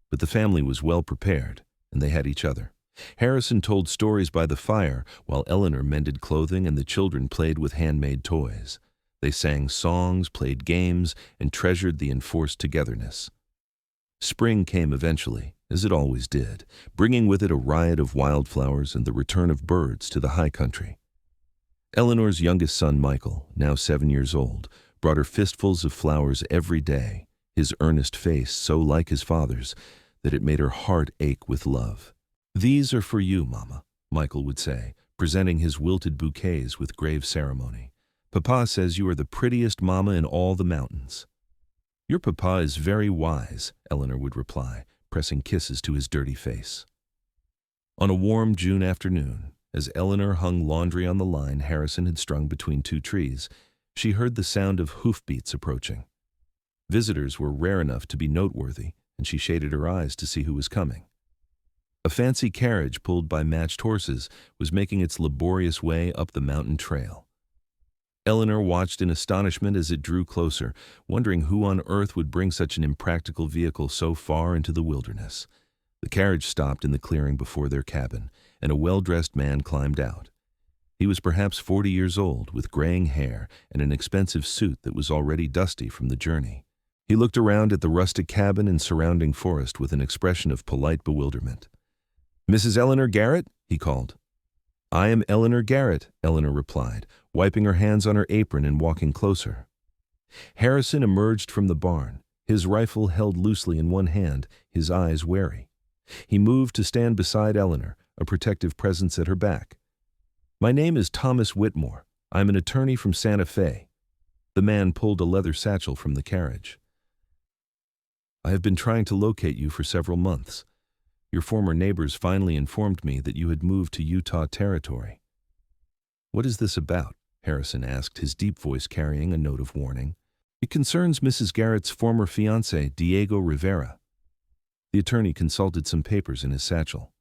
But the family was well prepared, and they had each other. Harrison told stories by the fire, while Eleanor mended clothing and the children played with handmade toys. They sang songs, played games, and treasured the enforced togetherness. Spring came eventually, as it always did, bringing with it a riot of wildflowers and the return of birds to the high country. Eleanor's youngest son, Michael, now 7 years old, brought her fistfuls of flowers every day, his earnest face so like his father's that it made her heart ache with love. These are for you, Mama, Michael would say, presenting his wilted bouquets with grave ceremony. Papa says you are the prettiest mama in all the mountains. Your papa is very wise, Eleanor would reply, pressing kisses to his dirty face. On a warm June afternoon, as Eleanor hung laundry on the line Harrison had strung between two trees, she heard the sound of hoofbeats approaching. Visitors were rare enough to be noteworthy, and she shaded her eyes to see who was coming. A fancy carriage pulled by matched horses was making its laborious way up the mountain trail. Eleanor watched in astonishment as it drew closer, wondering who on earth would bring such an impractical vehicle so far into the wilderness. The carriage stopped in the clearing before their cabin, and a well-dressed man climbed out. He was perhaps 40 years old, with graying hair and an expensive suit that was already dusty from the journey. He looked around at the rustic cabin and surrounding forest with an expression of polite bewilderment. "Mrs. Eleanor Garrett?" he called. "I am Eleanor Garrett," Eleanor replied, wiping her hands on her apron and walking closer. Harrison emerged from the barn, his rifle held loosely in one hand, his eyes wary. He moved to stand beside Eleanor, a protective presence at her back. "My name is Thomas Whitmore. I'm an attorney from Santa Fe." The man pulled a leather satchel from the carriage. "I have been trying to locate you for several months. Your former neighbors finally informed me that you had moved to Utah territory." "What is this about?" Harrison asked, his deep voice carrying a note of warning. "It concerns Mrs. Garrett's former fiancé, Diego Rivera." The attorney consulted some papers in his satchel.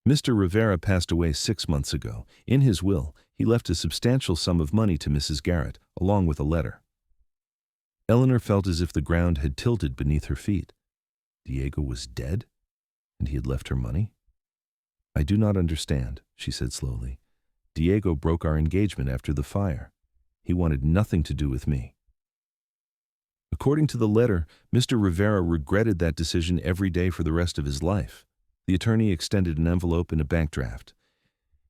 "Mr. Rivera passed away 6 months ago. In his will, he left a substantial sum of money to Mrs. Garrett, along with a letter." Eleanor felt as if the ground had tilted beneath her feet. Diego was dead? And he had left her money? "I do not understand," she said slowly. "Diego broke our engagement after the fire. He wanted nothing to do with me." According to the letter, Mr. Rivera regretted that decision every day for the rest of his life. The attorney extended an envelope and a bank draft.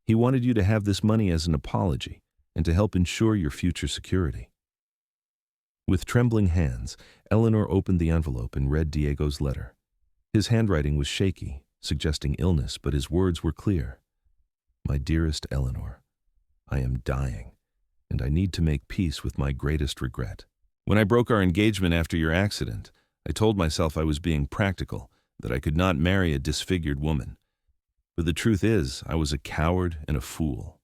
"He wanted you to have this money as an apology and to help ensure your future security." With trembling hands, Eleanor opened the envelope and read Diego's letter. His handwriting was shaky, suggesting illness, but his words were clear. "My dearest Eleanor, I am dying, and I need to make peace with my greatest regret. When I broke our engagement after your accident, I told myself I was being practical, that I could not marry a disfigured woman. But the truth is, I was a coward and a fool.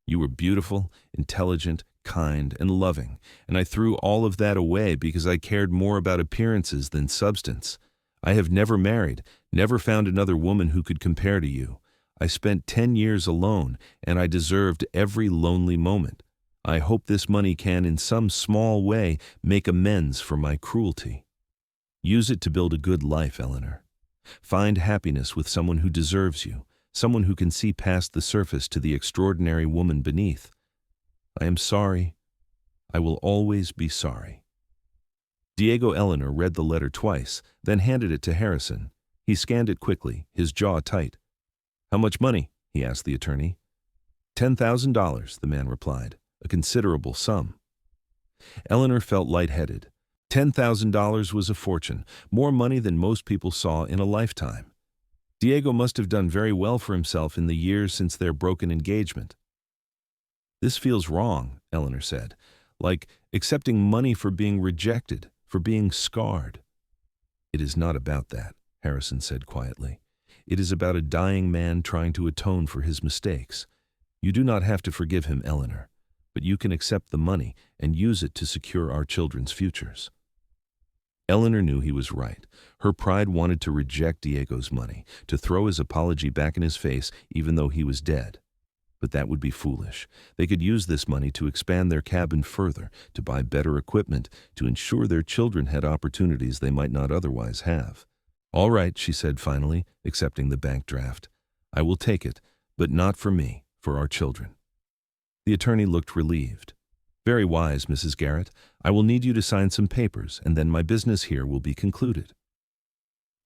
You were beautiful, intelligent, kind, and loving, and I threw all of that away because I cared more about appearances than substance. I have never married, never found another woman who could compare to you. I spent 10 years alone, and I deserved every lonely moment. I hope this money can, in some small way, make amends for my cruelty. Use it to build a good life, Eleanor. Find happiness with someone who deserves you, someone who can see past the surface to the extraordinary woman beneath. I am sorry. I will always be sorry." Diego Eleanor read the letter twice, then handed it to Harrison. He scanned it quickly, his jaw tight. "How much money?" he asked the attorney. $10,000, the man replied, a considerable sum. Eleanor felt lightheaded. $10,000 was a fortune, more money than most people saw in a lifetime. Diego must have done very well for himself in the years since their broken engagement. This feels wrong, Eleanor said, like accepting money for being rejected, for being scarred. It is not about that, Harrison said quietly. It is about a dying man trying to atone for his mistakes. You do not have to forgive him, Eleanor, but you can accept the money and use it to secure our children's futures. Eleanor knew he was right. Her pride wanted to reject Diego's money, to throw his apology back in his face even though he was dead. But that would be foolish. They could use this money to expand their cabin further, to buy better equipment, to ensure their children had opportunities they might not otherwise have. All right, she said finally, accepting the bank draft. I will take it, but not for me, for our children. The attorney looked relieved. Very wise, Mrs. Garrett. I will need you to sign some papers, and then my business here will be concluded.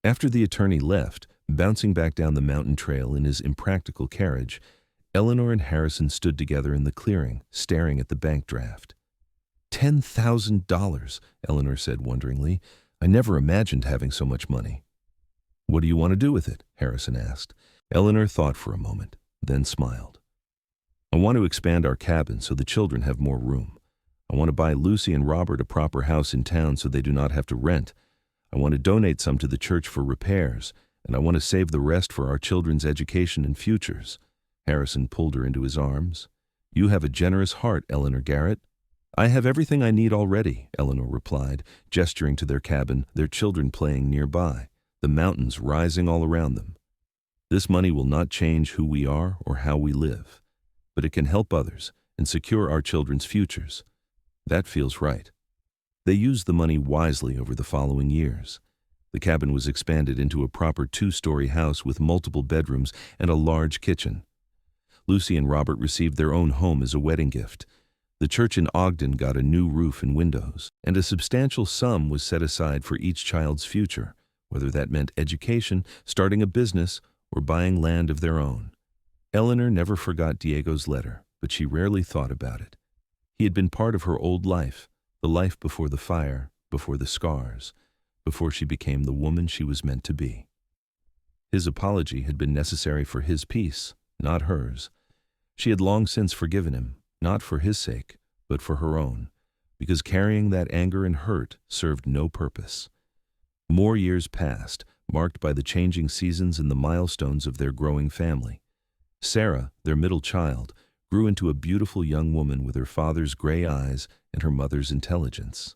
After the attorney left, bouncing back down the mountain trail in his impractical carriage, Eleanor and Harrison stood together in the clearing, staring at the bank draft. $10,000, Eleanor said wonderingly. I never imagined having so much money. What do you want to do with it? Harrison asked. Eleanor thought for a moment, then smiled. I want to expand our cabin so the children have more room. I want to buy Lucy and Robert a proper house in town so they do not have to rent. I want to donate some to the church for repairs, and I want to save the rest for our children's education and futures. Harrison pulled her into his arms. You have a generous heart, Eleanor Garrett. I have everything I need already, Eleanor replied, gesturing to their cabin, their children playing nearby, the mountains rising all around them. This money will not change who we are or how we live, but it can help others and secure our children's futures. That feels right. They used the money wisely over the following years. The cabin was expanded into a proper 2-story house with multiple bedrooms and a large kitchen. Lucy and Robert received their own home as a wedding gift. The church in Ogden got a new roof and windows, and a substantial sum was set aside for each child's future, whether that meant education, starting a business, or buying land of their own. Eleanor never forgot Diego's letter, but she rarely thought about it. He had been part of her old life, the life before the fire, before the scars, before she became the woman she was meant to be. His apology had been necessary for his peace, not hers. She had long since forgiven him, not for his sake, but for her own, because carrying that anger and hurt served no purpose. More years passed, marked by the changing seasons and the milestones of their growing family. Sarah, their middle child, grew into a beautiful young woman with her father's gray eyes and her mother's intelligence.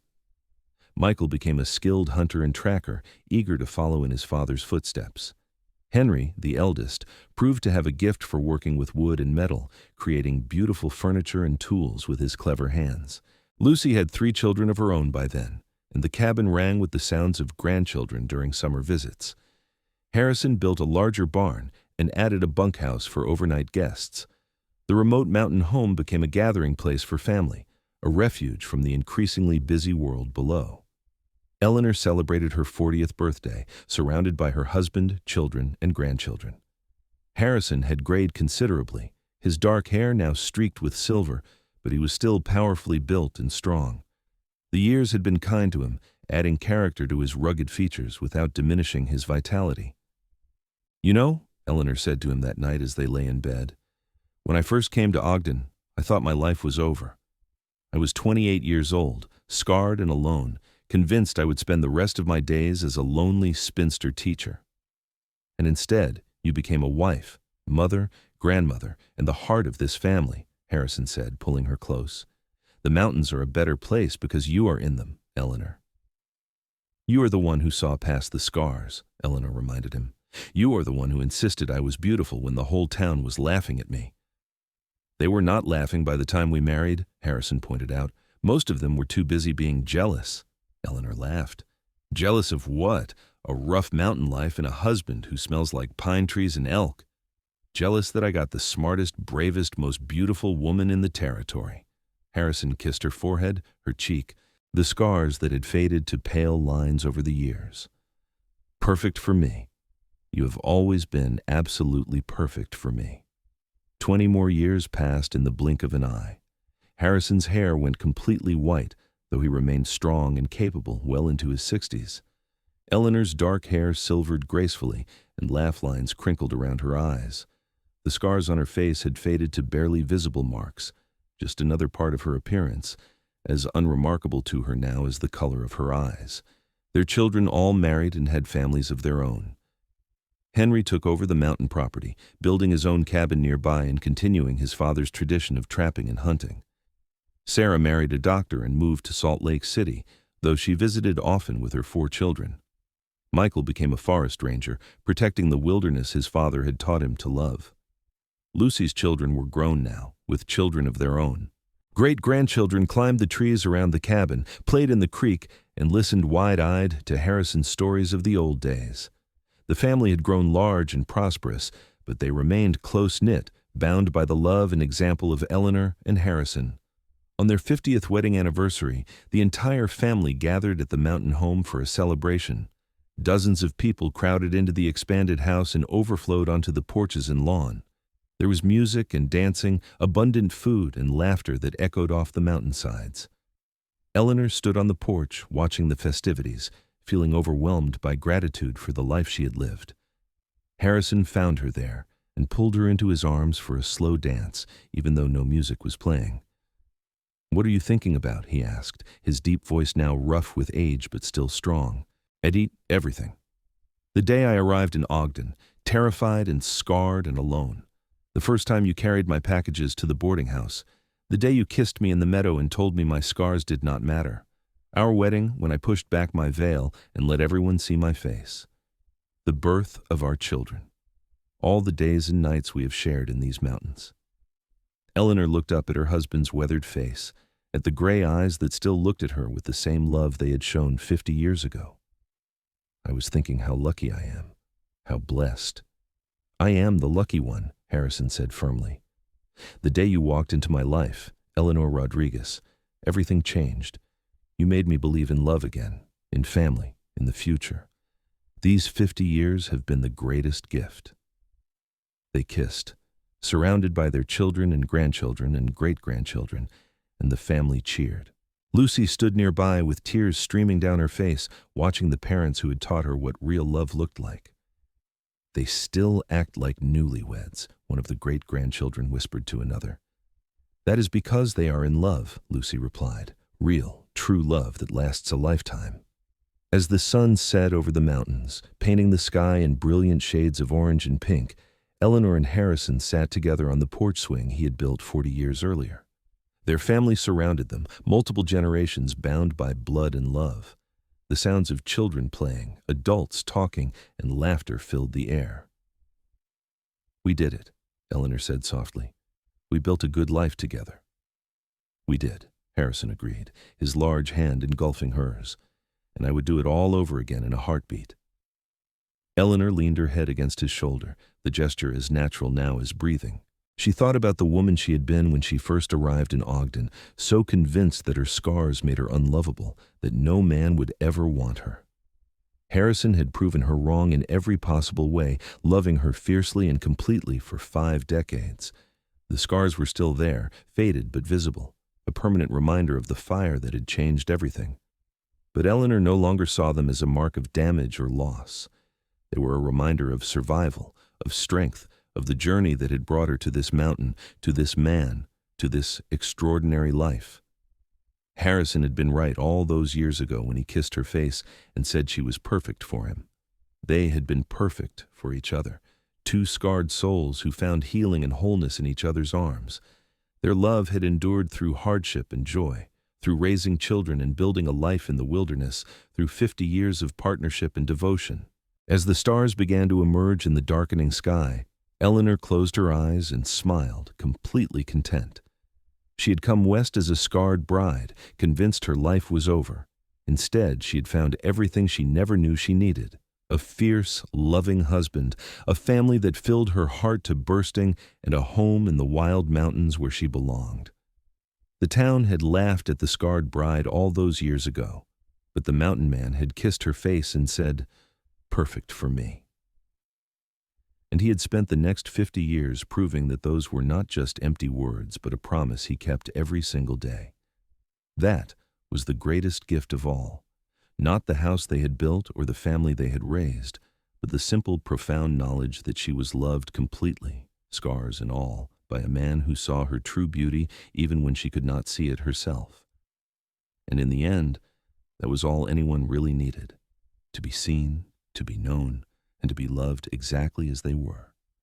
Michael became a skilled hunter and tracker, eager to follow in his father's footsteps. Henry, the eldest, proved to have a gift for working with wood and metal, creating beautiful furniture and tools with his clever hands. Lucy had 3 children of her own by then, and the cabin rang with the sounds of grandchildren during summer visits. Harrison built a larger barn and added a bunkhouse for overnight guests. The remote mountain home became a gathering place for family, a refuge from the increasingly busy world below. Eleanor celebrated her 40th birthday, surrounded by her husband, children, and grandchildren. Harrison had grayed considerably, his dark hair now streaked with silver, but he was still powerfully built and strong. The years had been kind to him, adding character to his rugged features without diminishing his vitality. You know, Eleanor said to him that night as they lay in bed, when I first came to Ogden, I thought my life was over. I was 28 years old, scarred and alone, convinced I would spend the rest of my days as a lonely spinster teacher. And instead, you became a wife, mother, grandmother, and the heart of this family, Harrison said, pulling her close. The mountains are a better place because you are in them, Eleanor. You are the one who saw past the scars, Eleanor reminded him. You are the one who insisted I was beautiful when the whole town was laughing at me. They were not laughing by the time we married, Harrison pointed out. Most of them were too busy being jealous. Eleanor laughed. Jealous of what? A rough mountain life and a husband who smells like pine trees and elk. Jealous that I got the smartest, bravest, most beautiful woman in the territory. Harrison kissed her forehead, her cheek, the scars that had faded to pale lines over the years. Perfect for me. You have always been absolutely perfect for me. 20 more years passed in the blink of an eye. Harrison's hair went completely white, though he remained strong and capable well into his 60s. Eleanor's dark hair silvered gracefully, and laugh lines crinkled around her eyes. The scars on her face had faded to barely visible marks, just another part of her appearance, as unremarkable to her now as the color of her eyes. Their children all married and had families of their own. Henry took over the mountain property, building his own cabin nearby and continuing his father's tradition of trapping and hunting. Sarah married a doctor and moved to Salt Lake City, though she visited often with her 4 children. Michael became a forest ranger, protecting the wilderness his father had taught him to love. Lucy's children were grown now, with children of their own. Great-grandchildren climbed the trees around the cabin, played in the creek, and listened wide-eyed to Harrison's stories of the old days. The family had grown large and prosperous, but they remained close-knit, bound by the love and example of Eleanor and Harrison. On their 50th wedding anniversary, the entire family gathered at the mountain home for a celebration. Dozens of people crowded into the expanded house and overflowed onto the porches and lawn. There was music and dancing, abundant food and laughter that echoed off the mountainsides. Eleanor stood on the porch, watching the festivities, feeling overwhelmed by gratitude for the life she had lived. Harrison found her there and pulled her into his arms for a slow dance, even though no music was playing. "What are you thinking about?" he asked, his deep voice now rough with age but still strong. "I'd eat everything. The day I arrived in Ogden, terrified and scarred and alone. The first time you carried my packages to the boarding house. The day you kissed me in the meadow and told me my scars did not matter. Our wedding, when I pushed back my veil and let everyone see my face. The birth of our children. All the days and nights we have shared in these mountains." Eleanor looked up at her husband's weathered face, at the gray eyes that still looked at her with the same love they had shown 50 years ago. "I was thinking how lucky I am, how blessed." "I am the lucky one," Harrison said firmly. "The day you walked into my life, Eleanor Rodriguez, everything changed. You made me believe in love again, in family, in the future. These 50 years have been the greatest gift." They kissed, surrounded by their children and grandchildren and great-grandchildren, and the family cheered. Lucy stood nearby with tears streaming down her face, watching the parents who had taught her what real love looked like. "They still act like newlyweds," one of the great-grandchildren whispered to another. "That is because they are in love," Lucy replied. "Real, true love that lasts a lifetime." As the sun set over the mountains, painting the sky in brilliant shades of orange and pink, Eleanor and Harrison sat together on the porch swing he had built 40 years earlier. Their family surrounded them, multiple generations bound by blood and love. The sounds of children playing, adults talking, and laughter filled the air. "We did it," Eleanor said softly. "We built a good life together." "We did," Harrison agreed, his large hand engulfing hers. "And I would do it all over again in a heartbeat." Eleanor leaned her head against his shoulder, the gesture as natural now as breathing. She thought about the woman she had been when she first arrived in Ogden, so convinced that her scars made her unlovable, that no man would ever want her. Harrison had proven her wrong in every possible way, loving her fiercely and completely for 5 decades. The scars were still there, faded but visible, a permanent reminder of the fire that had changed everything. But Eleanor no longer saw them as a mark of damage or loss. They were a reminder of survival, of strength, of the journey that had brought her to this mountain, to this man, to this extraordinary life. Harrison had been right all those years ago when he kissed her face and said she was perfect for him. They had been perfect for each other, 2 scarred souls who found healing and wholeness in each other's arms. Their love had endured through hardship and joy, through raising children and building a life in the wilderness, through 50 years of partnership and devotion. As the stars began to emerge in the darkening sky, Eleanor closed her eyes and smiled, completely content. She had come west as a scarred bride, convinced her life was over. Instead, she had found everything she never knew she needed: a fierce, loving husband, a family that filled her heart to bursting, and a home in the wild mountains where she belonged. The town had laughed at the scarred bride all those years ago, but the mountain man had kissed her face and said, "Perfect for me." And he had spent the next 50 years proving that those were not just empty words, but a promise he kept every single day. That was the greatest gift of all. Not the house they had built or the family they had raised, but the simple, profound knowledge that she was loved completely, scars and all, by a man who saw her true beauty even when she could not see it herself. And in the end, that was all anyone really needed, to be seen, to be known, and to be loved exactly as they were.